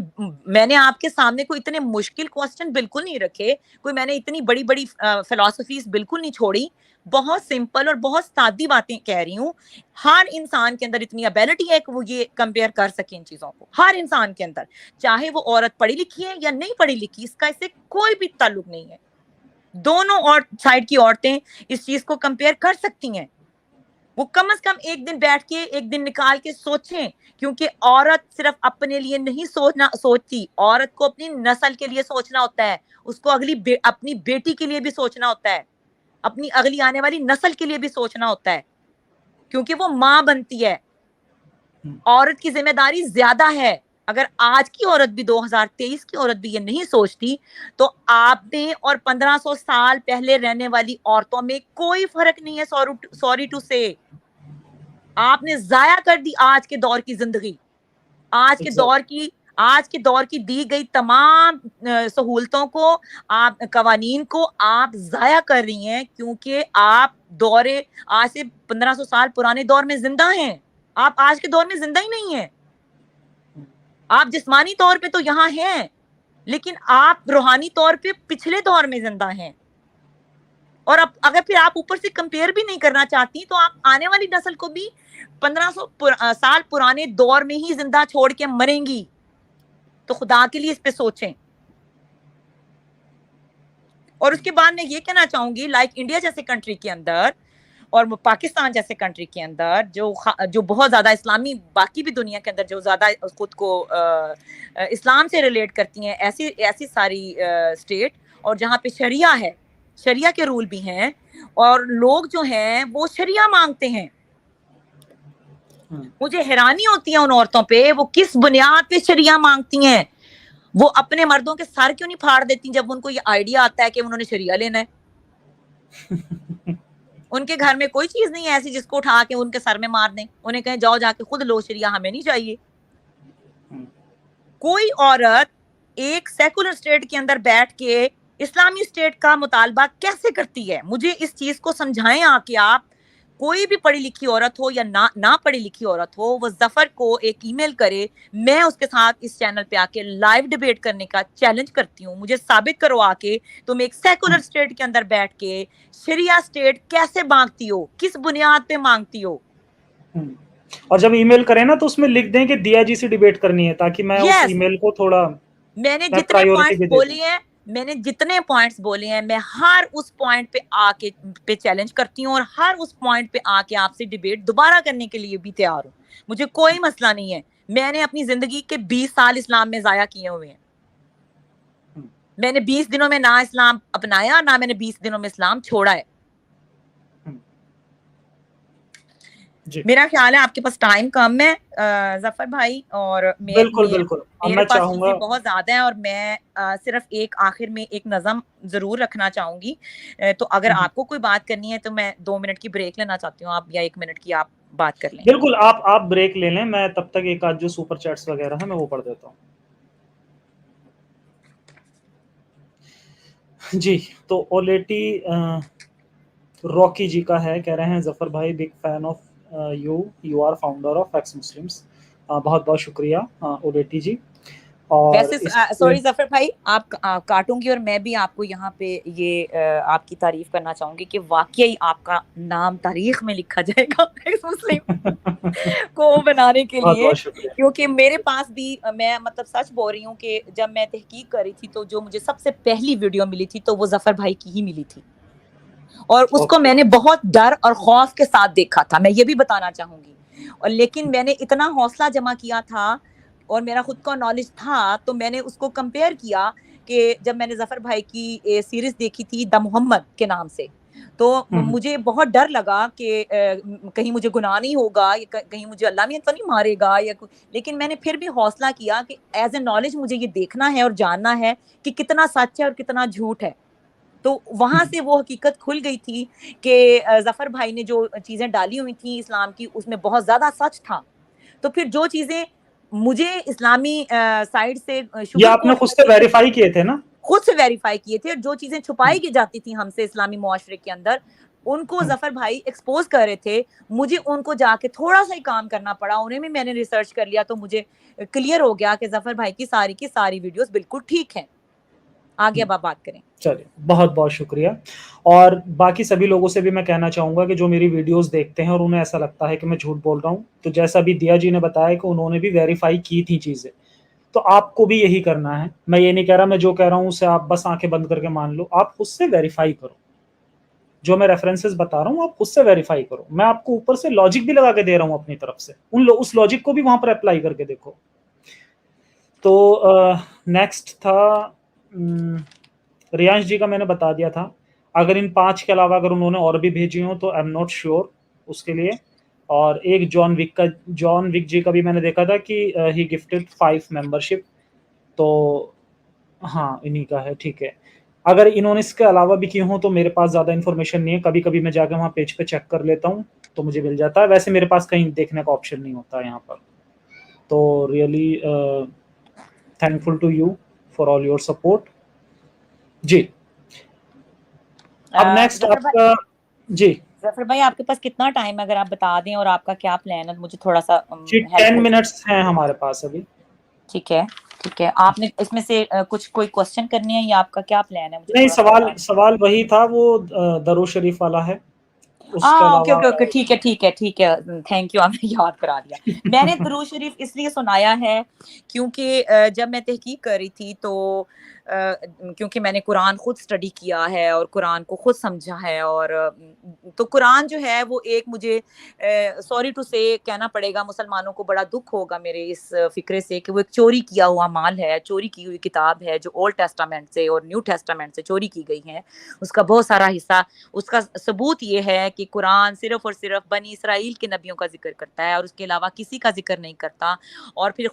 میں نے آپ کے سامنے کوئی اتنے مشکل کوسچن بالکل نہیں رکھے, کوئی میں نے اتنی بڑی بڑی فلسفیز بالکل نہیں چھوڑی, بہت سمپل اور بہت سادی باتیں کہہ رہی ہوں. ہر انسان کے اندر اتنی ابیلٹی ہے کہ وہ یہ کمپیئر کر سکے ان چیزوں کو, ہر انسان کے اندر, چاہے وہ عورت پڑھی لکھی ہے یا نہیں پڑھی لکھی, اس کا اس سے کوئی بھی تعلق نہیں ہے. دونوں اور سائڈ کی عورتیں اس چیز کو کمپیئر کر سکتی ہیں. وہ کم از کم ایک دن بیٹھ کے, ایک دن نکال کے سوچیں, کیونکہ عورت صرف اپنے لیے نہیں سوچتی, عورت کو اپنی نسل کے لیے سوچنا ہوتا ہے, اس کو اپنی بیٹی کے لیے بھی سوچنا ہوتا ہے, اپنی اگلی آنے والی نسل کے لیے بھی سوچنا ہوتا ہے, کیونکہ وہ ماں بنتی ہے. عورت کی ذمہ داری زیادہ ہے. اگر آج کی عورت بھی 2023 کی عورت بھی یہ نہیں سوچتی تو آپ میں اور 1500 سال پہلے رہنے والی عورتوں میں کوئی فرق نہیں ہے. سوری ٹو سے, آپ نے ضائع کر دی آج کے دور کی زندگی, آج کے دور کی دی گئی تمام سہولتوں کو, آپ قوانین کو آپ ضائع کر رہی ہیں, کیونکہ آپ آج سے 1500 سال پرانے دور میں زندہ ہیں. آپ آج کے دور میں زندہ ہی نہیں ہیں. آپ جسمانی طور پہ تو یہاں ہیں, لیکن آپ روحانی طور پہ پچھلے دور میں زندہ ہیں. اور اب اگر پھر آپ اوپر سے کمپیئر بھی نہیں کرنا چاہتی تو آپ آنے والی نسل کو بھی 1500 سال پرانے دور میں ہی زندہ چھوڑ کے مریں گی. تو خدا کے لیے اس پہ سوچیں. اور اس کے بعد میں یہ کہنا چاہوں گی, لائک انڈیا جیسے کنٹری کے اندر اور پاکستان جیسے کنٹری کے اندر جو بہت زیادہ اسلامی, باقی بھی دنیا کے اندر جو زیادہ خود کو اسلام سے ریلیٹ کرتی ہیں, ایسی ساری اسٹیٹ, اور جہاں پہ شریعہ ہے, شریعہ کے رول بھی ہیں, اور لوگ جو ہیں وہ شریعہ مانگتے ہیں. مجھے حیرانی ہوتی ہے ان عورتوں پہ, وہ کس بنیاد پہ شریعہ مانگتی ہیں. وہ اپنے مردوں کے سر کیوں نہیں پھاڑ دیتی جب ان کو یہ آئیڈیا آتا ہے کہ انہوں نے شریعہ لینا ہے. ان کے گھر میں کوئی چیز نہیں ہے ایسی جس کو اٹھا کے ان کے سر میں مار دیں, انہیں کہیں جاؤ جا کے خود لو شریعہ, ہمیں نہیں چاہیے. کوئی عورت ایک سیکولر اسٹیٹ کے اندر بیٹھ کے اسلامی اسٹیٹ کا مطالبہ کیسے کرتی ہے؟ مجھے اس چیز کو سمجھائیں آ کے آپ. کوئی بھی پڑھی لکھی عورت ہو یا نہ پڑھی لکھی عورت ہو, وہ ظفر کو ایک ای میل کرے, میں اس کے ساتھ اس چینل پہ آ کے لائیو ڈیبیٹ کرنے کا چیلنج کرتی ہوں. مجھے ثابت کرو آ کے تم ایک سیکولر اسٹیٹ کے اندر بیٹھ کے شریعہ اسٹیٹ کیسے مانگتی ہو, کس بنیاد پہ مانگتی ہو. اور جب ای میل کریں نا تو اس میں لکھ دیں کہ دیا جی سے ڈیبیٹ کرنی ہے, تاکہ میں اس ای میل کو تھوڑا میں نے جتنے پوائنٹس بولے ہیں میں ہر اس پوائنٹ پہ چیلنج کرتی ہوں, اور ہر اس پوائنٹ پہ آ کے آپ سے ڈیبیٹ دوبارہ کرنے کے لیے بھی تیار ہوں. مجھے کوئی مسئلہ نہیں ہے. میں نے اپنی زندگی کے 20 سال اسلام میں ضائع کیے ہوئے ہیں. میں نے 20 دنوں میں نہ اسلام اپنایا, نہ میں نے 20 دنوں میں اسلام چھوڑا ہے. میرا خیال ہے آپ کے پاس ٹائم کم ہے ظفر بھائی, اور بالکل میرے پاس چیزیں بہت زیادہ ہیں, اور میں صرف ایک آخر میں ایک نظم ضرور رکھنا چاہوں گی. تو اگر آپ کو کوئی بات کرنی ہے تو میں 2 منٹ کی بریک لینا چاہتی ہوں, آپ یا 1 منٹ کی آپ بات کر لیں. بالکل, آپ بریک لے لیں, میں تب تک ایک آدھ جو سپر چیٹس وغیرہ ہے میں وہ پڑھ دیتا ہوں. جی, تو اولیٹی راکی جی کا ہے, کہہ رہے ہیں ظفر بھائی big fan of you are founder of ex Muslims. بہت بہت شکریہ اولیٹی جی. اور ویسے سوری ظفر بھائی, آپ کاٹوں گی, اور میں بھی آپ کو یہاں پہ یہ آپ کی تعریف کرنا چاہوں گی کہ واقعی آپ کا نام تاریخ میں لکھا جائے گا ایکس مسلم کو بنانے کے لیے, کیونکہ میرے پاس بھی, میں مطلب سچ بول رہی ہوں کہ جب میں تحقیق کر رہی تھی تو جو مجھے سب سے پہلی ویڈیو ملی تھی تو وہ ظفر بھائی کی ہی ملی تھی, اور اس کو میں نے بہت ڈر اور خوف کے ساتھ دیکھا تھا, میں یہ بھی بتانا چاہوں گی. اور لیکن میں نے اتنا حوصلہ جمع کیا تھا اور میرا خود کا نالج تھا, تو میں نے اس کو کمپیئر کیا کہ جب میں نے ظفر بھائی کی سیریز دیکھی تھی دا محمد کے نام سے, تو مجھے بہت ڈر لگا کہ کہیں مجھے گناہ نہیں ہوگا, کہیں مجھے اللہ میں تو نہیں مارے گا یا لیکن میں نے پھر بھی حوصلہ کیا کہ ایز اے نالج مجھے یہ دیکھنا ہے اور جاننا ہے کہ کتنا سچ ہے اور کتنا جھوٹ ہے. تو وہاں سے وہ حقیقت کھل گئی تھی کہ ظفر بھائی نے جو چیزیں ڈالی ہوئی تھیں اسلام کی, اس میں بہت زیادہ سچ تھا. تو پھر جو چیزیں مجھے اسلامی سائڈ سے یہ آپ نے خود سے ویریفائی کیے تھے نا, خود سے ویریفائی کیے تھے, جو چیزیں چھپائی کی جاتی تھیں ہم سے اسلامی معاشرے کے اندر, ان کو ظفر بھائی ایکسپوز کر رہے تھے, مجھے ان کو جا کے تھوڑا سا ہی کام کرنا پڑا, انہیں بھی میں نے ریسرچ کر لیا تو مجھے کلیئر ہو گیا کہ ظفر بھائی کی ساری ویڈیوز بالکل ٹھیک ہیں. آگے اب آپ بات کریں. چلیے بہت بہت شکریہ. اور باقی سبھی لوگوں سے بھی میں کہنا چاہوں گا کہ جو میری ویڈیوز دیکھتے ہیں اور انہیں ایسا لگتا ہے کہ میں جھوٹ بول رہا ہوں, تو جیسا بھی دیا جی نے بتایا کہ انہوں نے بھی ویریفائی کی تھی چیزیں, تو آپ کو بھی یہی کرنا ہے. میں یہ نہیں کہہ رہا میں جو کہہ رہا ہوں اسے آپ بس آنکھیں بند کر کے مان لو, آپ خود سے ویریفائی کرو. جو میں ریفرنسز بتا رہا ہوں آپ خود سے ویریفائی کرو. میں آپ کو اوپر سے لاجک بھی لگا کے دے رہا ہوں اپنی طرف سے, اس لاجک کو بھی وہاں پر اپلائی کر کے دیکھو. تو نیکسٹ تھا ریانش جی کا, میں نے بتا دیا تھا. اگر ان 5 کے علاوہ اگر انہوں نے اور بھی بھیجی ہوں تو آئی ایم ناٹ شیور اس کے لیے. اور ایک جان وک جی کا بھی میں نے دیکھا تھا کہ ہی گفٹڈ 5 ممبرشپ, تو ہاں انہی کا ہے. ٹھیک ہے, اگر انہوں نے اس کے علاوہ بھی کی ہوں تو میرے پاس زیادہ انفارمیشن نہیں ہے. کبھی کبھی میں جا کے وہاں پیج پہ چیک کر لیتا ہوں تو مجھے مل جاتا ہے, ویسے میرے پاس کہیں دیکھنے کا آپشن نہیں ہوتا یہاں پر. تو really thankful to you for all your support. جی اب نیکسٹ آپ کا. جی ظفر بھائی آپ کے پاس کتنا ٹائم ہے, اگر آپ بتا دیں, اور آپ کا کیا پلان ہے, مجھے تھوڑا سا جی ہیلپ 10 ہو جائے. منٹس ہیں ہمارے پاس ابھی. ٹھیک ہے ٹھیک ہے, آپ نے اس میں سے کوئی کوشچن کرنی ہے یا آپ کا کیا پلان ہے, مجھے نہیں, تھوڑا سا بتا دیں. سوال وہی تھا, وہ درود شریف والا ہے. اس کے اوکے علاوہ اوکے اوکے, ٹھیک ہے, تھینک یو, آپ نے یاد کرا دیا. میں نے درود شریف اس لیے سنایا ہے کیونکہ جب میں تحقیق کر رہی تھی تو کیونکہ میں نے قرآن خود اسٹڈی کیا ہے اور قرآن کو خود سمجھا ہے, اور تو قرآن جو ہے وہ ایک, مجھے سوری ٹو سے کہنا پڑے گا, مسلمانوں کو بڑا دکھ ہوگا میرے اس فکرے سے کہ وہ ایک چوری کیا ہوا مال ہے, چوری کی ہوئی کتاب ہے جو اولڈ ٹیسٹامنٹ سے اور نیو ٹیسٹامنٹ سے چوری کی گئی ہے. اس کا بہت سارا حصہ, اس کا ثبوت یہ ہے کہ قرآن صرف اور صرف بنی اسرائیل کے نبیوں کا ذکر کرتا ہے اور اس کے علاوہ کسی کا ذکر نہیں کرتا. اور پھر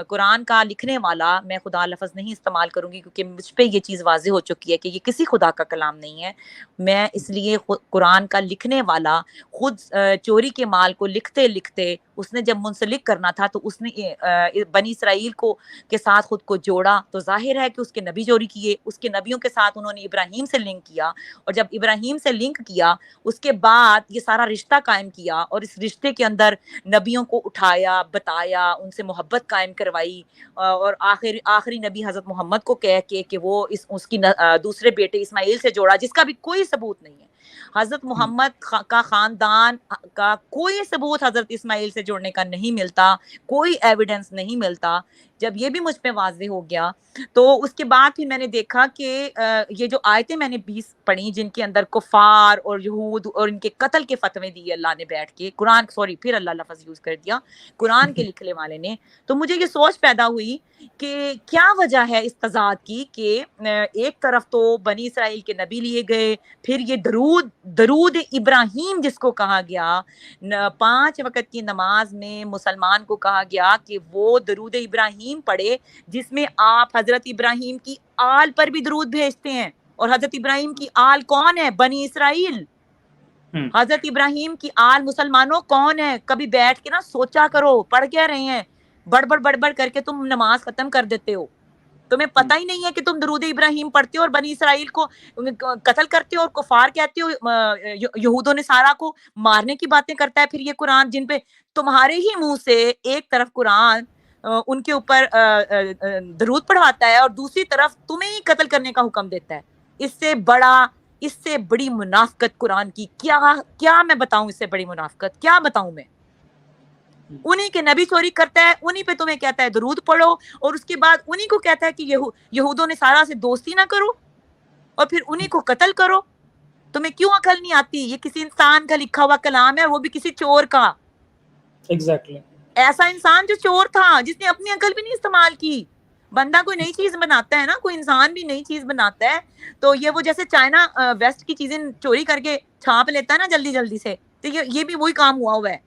قرآن کا لکھنے والا, میں خدا لفظ نہیں استعمال کروں گی کیونکہ مجھ پہ یہ چیز واضح ہو چکی ہے کہ یہ کسی خدا کا کلام نہیں ہے. میں اس لیے قرآن کا لکھنے والا خود چوری کے مال کو لکھتے لکھتے اس نے جب منسلک کرنا تھا تو اس نے بنی اسرائیل کے ساتھ خود کو جوڑا, تو ظاہر ہے کہ اس کے نبی چوری کیے, اس کے نبیوں کے ساتھ انہوں نے ابراہیم سے لنک کیا, اور جب ابراہیم سے لنک کیا اس کے بعد یہ سارا رشتہ قائم کیا, اور اس رشتے کے اندر نبیوں کو اٹھایا, بتایا, ان سے محبت قائم کروائی, اور آخری نبی حضرت محمد کو کہہ کے کہ وہ اس کی دوسرے بیٹے اسماعیل سے جوڑا, جس کا بھی کوئی ثبوت نہیں ہے. حضرت محمد کا خاندان کا کوئی ثبوت حضرت اسماعیل سے جوڑنے کا نہیں ملتا, کوئی ایویڈنس نہیں ملتا. جب یہ بھی مجھ پہ واضح ہو گیا تو اس کے بعد پھر میں نے دیکھا کہ یہ جو آیتیں میں نے 20 پڑھی جن کے اندر کفار اور یہود اور ان کے قتل کے فتوے دیے اللہ نے بیٹھ کے, پھر اللہ لفظ یوز کر دیا قرآن کے لکھنے والے نے, تو مجھے یہ سوچ پیدا ہوئی کہ کیا وجہ ہے اس تضاد کی کہ ایک طرف تو بنی اسرائیل کے نبی لیے گئے, پھر یہ درود ابراہیم جس کو کہا گیا 5 وقت کی نماز میں مسلمان کو کہا گیا کہ وہ درود ابراہیم پڑھے, جس میں آپ حضرت ابراہیم کی آل پر بھی درود بھیجتے ہیں, اور حضرت ابراہیم کی آل کون ہے؟ بنی اسرائیل. حضرت ابراہیم کی آل مسلمانوں کون ہے؟ کبھی بیٹھ کے نا سوچا کرو, پڑھ کیا رہے ہیں, بڑبڑ کر کے تم نماز ختم کر دیتے ہو, تمہیں پتہ ہی نہیں ہے کہ تم درود ابراہیم پڑھتے ہو اور بنی اسرائیل کو قتل کرتے ہو اور کفار کہتے ہو, یہود و نصارہ کو مارنے کی باتیں کرتا ہے پھر یہ قرآن, جن پہ تمہارے ہی منہ سے ایک طرف قرآن ان کے اوپر درود پڑھواتا ہے اور دوسری طرف تمہیں ہی قتل کرنے کا حکم دیتا ہے. اس سے بڑی منافقت قرآن کی کیا میں بتاؤں, اس سے بڑی منافقت کیا بتاؤں میں. انہی کے نبی چوری کرتا ہے, انہی پہ تمہیں کہتا ہے درود پڑھو, اور اس کے بعد انہی کو کہتا ہے کہ یہود و نصارہ سے دوستی نہ کرو, اور پھر انہی کو قتل کرو. تمہیں کیوں عقل نہیں آتی؟ یہ کسی انسان کا لکھا ہوا کلام ہے, وہ بھی کسی چور کا. ایگزیکٹلی ایسا انسان جو چور تھا, جس نے اپنی عقل بھی نہیں استعمال کی. بندہ کوئی نئی چیز بناتا ہے نا, کوئی انسان بھی نئی چیز بناتا ہے, تو یہ وہ جیسے چائنا ویسٹ کی چیزیں چوری کر کے چھاپ لیتا ہے نا جلدی سے, تو یہ بھی وہی کام ہوا ہے.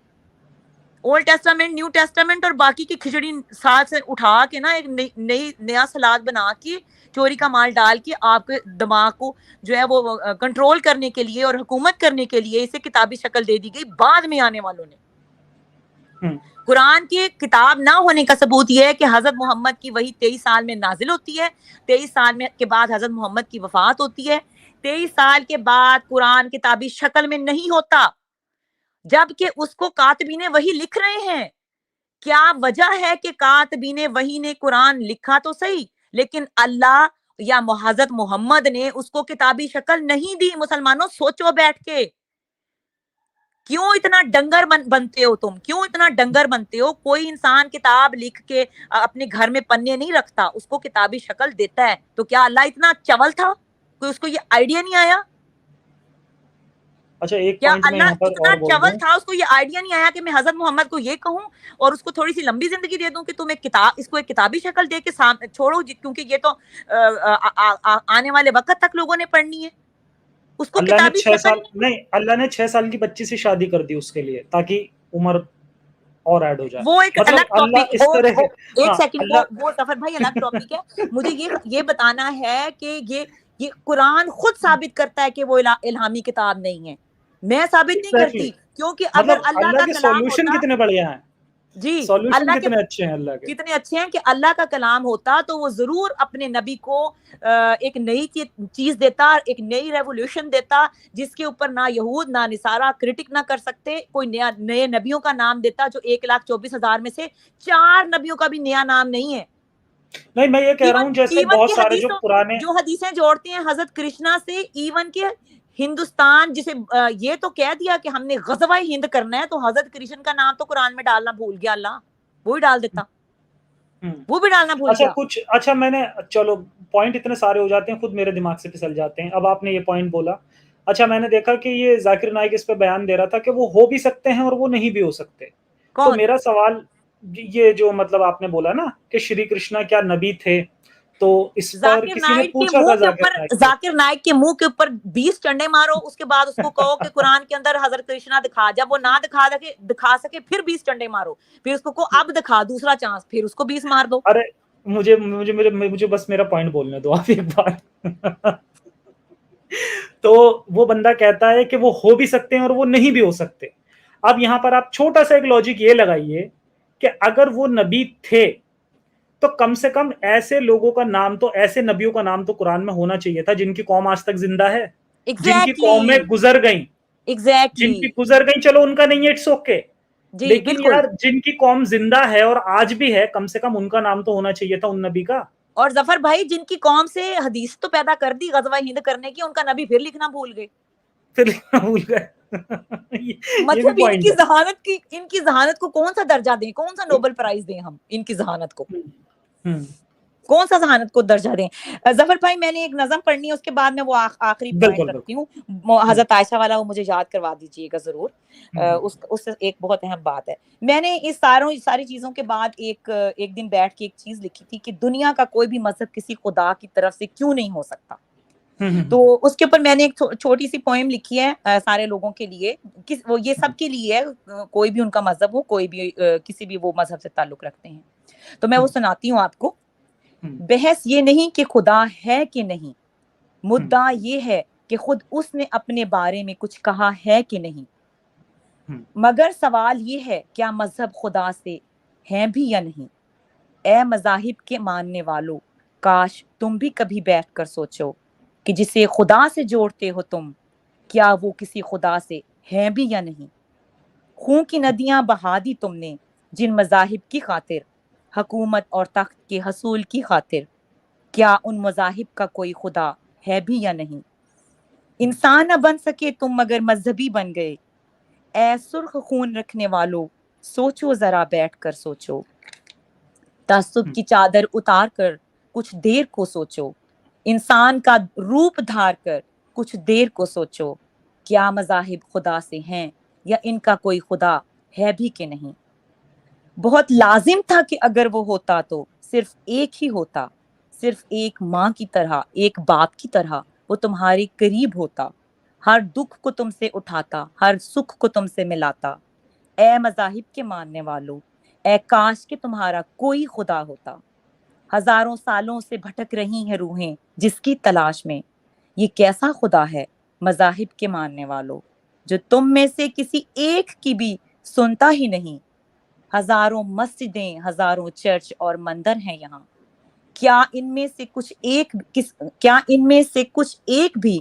اولڈ ٹیسٹامنٹ, نیو ٹیسٹامنٹ اور باقی کی کھچڑی ساتھ سے اٹھا کے نا ایک نیا سلاد بنا کے چوری کا مال ڈال کے آپ کے دماغ کو جو ہے وہ کنٹرول کرنے کے لیے اور حکومت کرنے کے لیے اسے کتابی شکل دے دی گئی بعد میں آنے والوں نے. قرآن کی کتاب نہ ہونے کا ثبوت یہ ہے کہ حضرت محمد کی وحی 23 سال میں نازل ہوتی ہے, 23 سال میں کے بعد حضرت محمد کی وفات ہوتی ہے. 23 سال کے بعد قرآن کتابی شکل میں نہیں ہوتا، جبکہ اس کو کاتبین وحی لکھ رہے ہیں. کیا وجہ ہے کہ کاتبین وحی نے قرآن لکھا تو صحیح، لیکن اللہ یا حضرت محمد نے اس کو کتابی شکل نہیں دی. مسلمانوں سوچو بیٹھ کے، کیوں اتنا ڈنگر بنتے ہو تم؟ کیوں اتنا ڈنگر بنتے ہو؟ کوئی انسان کتاب لکھ کے اپنے گھر میں پنے نہیں رکھتا، اس کو کتابی شکل دیتا ہے. تو کیا اللہ اتنا چول تھا؟ کوئی اس کو یہ آئیڈیا نہیں آیا؟ اچھا ایک کیا پوائنٹ میں یہاں اللہ پر اتنا اور بول چول دوں. تھا، اس کو یہ آئیڈیا نہیں آیا کہ میں حضرت محمد کو یہ کہوں اور اس کو تھوڑی سی لمبی زندگی دے دوں کہ تم ایک کتاب، اس کو ایک کتابی شکل دے کے چھوڑو، کیونکہ یہ تو آنے والے وقت تک لوگوں نے پڑھنی ہے. اس کو اللہ نے کتابی 6 سال شکل نہیں، اللہ نے 6 سال کی بچی سے شادی کر دی اس کے لیے تاکہ عمر اور ایڈ ہو جائے. وہ ایک مطلب الگ ٹاپک، اللہ اس طرح ایک ہاں سیکنڈ، اللہ وہ ظفر بھائی الگ ٹاپک ہے. مجھے یہ بتانا ہے کہ یہ قرآن خود ثابت کرتا ہے کہ وہ الہامی کتاب نہیں ہے. میں ثابت نہیں ایگزیکٹلی کرتی، کیونکہ اگر مطلب اللہ اللہ کا کے کلام سولوشن ہوتا، کتنے بڑھیا ہیں، جی سولوشن اللہ کے کتنے اچھے ہیں اللہ کے. کتنے اچھے ہیں کہ اللہ کا کلام ہوتا تو وہ ضرور اپنے نبی کو ایک نئی چیز دیتا، ایک نئی ریولوشن دیتا، جس کے اوپر نہ یہود نہ نصارہ کرٹک نہ کر سکتے. کوئی نئے نبیوں کا نام دیتا، جو 1,24,000 میں سے 4 نبیوں کا بھی نیا نام نہیں ہے. نہیں میں یہ کہہ رہا ہوں جیسے ایون بہت کی سارے جو حدیثوں، پرانے جو حدیثیں جوڑتے ہیں حضرت کرشنا سے، ایون کے ہندوستان جسے یہ تو کہہ دیا کہ ہم نے غزوہ ہند کرنا ہے، تو حضرت کرشن کا نام تو قرآن میں ڈالنا بھول گیا اللہ، وہی ڈال دیتا، وہ بھی ڈالنا بھول اچھا گیا. کچھ اچھا میں نے چلو پوائنٹ اتنے سارے ہو جاتے ہیں خود میرے دماغ سے پھسل جاتے ہیں. اب آپ نے یہ پوائنٹ بولا، اچھا میں نے دیکھا کہ یہ ذاکر نائک اس پہ بیان دے رہا تھا کہ وہ ہو بھی سکتے ہیں اور وہ نہیں بھی ہو سکتے. تو کون؟ میرا سوال یہ جو مطلب آپ نے بولا نا کہ شری کرشنا کیا نبی تھے، تو اس پر ذاکر کسی نے نائک کے پوچھا تھا منہ کے ذاکر اوپر، نائک سے. ذاکر نائک کے منہ کے اوپر 20 چنڈے مارو، اس کے بعد اس کو کہو کہ قرآن کے اندر حضرت کرشنا دکھا. جب وہ نہ دکھا سکے پھر 20 چنڈے مارو، پھر اس کو کہو اب دکھا دوسرا چانس، پھر اس کو 20 مار دو. ارے مجھے بس میرا پوائنٹ بولنے دو آپ ایک بار. تو وہ بندہ کہتا ہے کہ وہ ہو بھی سکتے ہیں اور وہ نہیں بھی ہو سکتے. اب یہاں پر آپ چھوٹا سا ایک لاجک یہ لگائیے کہ اگر وہ نبی تھے تو کم سے کم ایسے لوگوں کا نام، تو ایسے نبیوں کا نام تو قرآن میں ہونا چاہیے تھا جن کی قوم آج تک زندہ ہے، جن کی قومیں گزر گئیں، جن کی گزر گئیں. چلو ان کا نہیں ہے، اٹس اوکے، جی لیکن بالکل. یار جن کی قوم زندہ ہے اور آج بھی ہے، کم سے کم ان کا نام تو ہونا چاہیے تھا ان نبی کا. اور ظفر بھائی جن کی قوم سے حدیث تو پیدا کر دی غزوہ ہند کرنے کی، ان کا نبی پھر لکھنا بھول گئے. پھر بھول گئے. یہ بھی مطلب ان پوائنٹ کی ذہانت کو کون سا درجہ دیں، کون سا نوبل پرائز دیں ہم ان کی ذہانت کو، ہے. کون سا ذہانت کو درجہ دیں. ظفر بھائی میں نے ایک نظم پڑھنی ہے، اس کے بعد میں وہ آخری پوائنٹ بالکل رکھتی ہوں. حضرت عائشہ والا وہ مجھے یاد کروا دیجئے گا ضرور. اس سے ایک بہت اہم بات ہے. میں نے اس ساری چیزوں کے بعد ایک دن بیٹھ کے ایک چیز لکھی تھی کہ دنیا کا کوئی بھی مذہب کسی خدا کی طرف سے کیوں نہیں ہو سکتا. تو اس کے اوپر میں نے ایک چھوٹی سی پوئم لکھی ہے سارے لوگوں کے لیے، وہ یہ سب کے لیے ہے، کوئی بھی ان کا مذہب ہو، کوئی بھی کسی بھی وہ مذہب سے تعلق رکھتے ہیں. تو میں وہ سناتی ہوں آپ کو. بحث یہ نہیں کہ خدا ہے کہ نہیں، مدعا یہ ہے کہ خود اس نے اپنے بارے میں کچھ کہا ہے کہ نہیں. مگر سوال یہ ہے کیا مذہب خدا سے ہیں بھی یا نہیں. اے مذاہب کے ماننے والو، کاش تم بھی کبھی بیٹھ کر سوچو کہ جسے خدا سے جوڑتے ہو تم، کیا وہ کسی خدا سے ہیں بھی یا نہیں. خون کی ندیاں بہا دی تم نے جن مذاہب کی خاطر، حکومت اور تخت کے حصول کی خاطر، کیا ان مذاہب کا کوئی خدا ہے بھی یا نہیں. انسان نہ بن سکے تم مگر مذہبی بن گئے. اے سرخ خون رکھنے والو، سوچو ذرا بیٹھ کر سوچو. تعصب کی چادر اتار کر کچھ دیر کو سوچو. انسان کا روپ دھار کر کچھ دیر کو سوچو. کیا مذاہب خدا سے ہیں یا ان کا کوئی خدا ہے بھی کہ نہیں. بہت لازم تھا کہ اگر وہ ہوتا تو صرف ایک ہی ہوتا، صرف ایک ماں کی طرح، ایک باپ کی طرح وہ تمہارے قریب ہوتا، ہر دکھ کو تم سے اٹھاتا، ہر سکھ کو تم سے ملاتا. اے مذاہب کے ماننے والو، اے کاش کہ تمہارا کوئی خدا ہوتا. ہزاروں سالوں سے بھٹک رہی ہیں روحیں جس کی تلاش میں. یہ کیسا خدا ہے مذاہب کے ماننے والو، جو تم میں سے کسی ایک کی بھی سنتا ہی نہیں. ہزاروں مسجدیں، ہزاروں چرچ اور مندر ہیں یہاں. کیا ان میں سے کچھ ایک بھی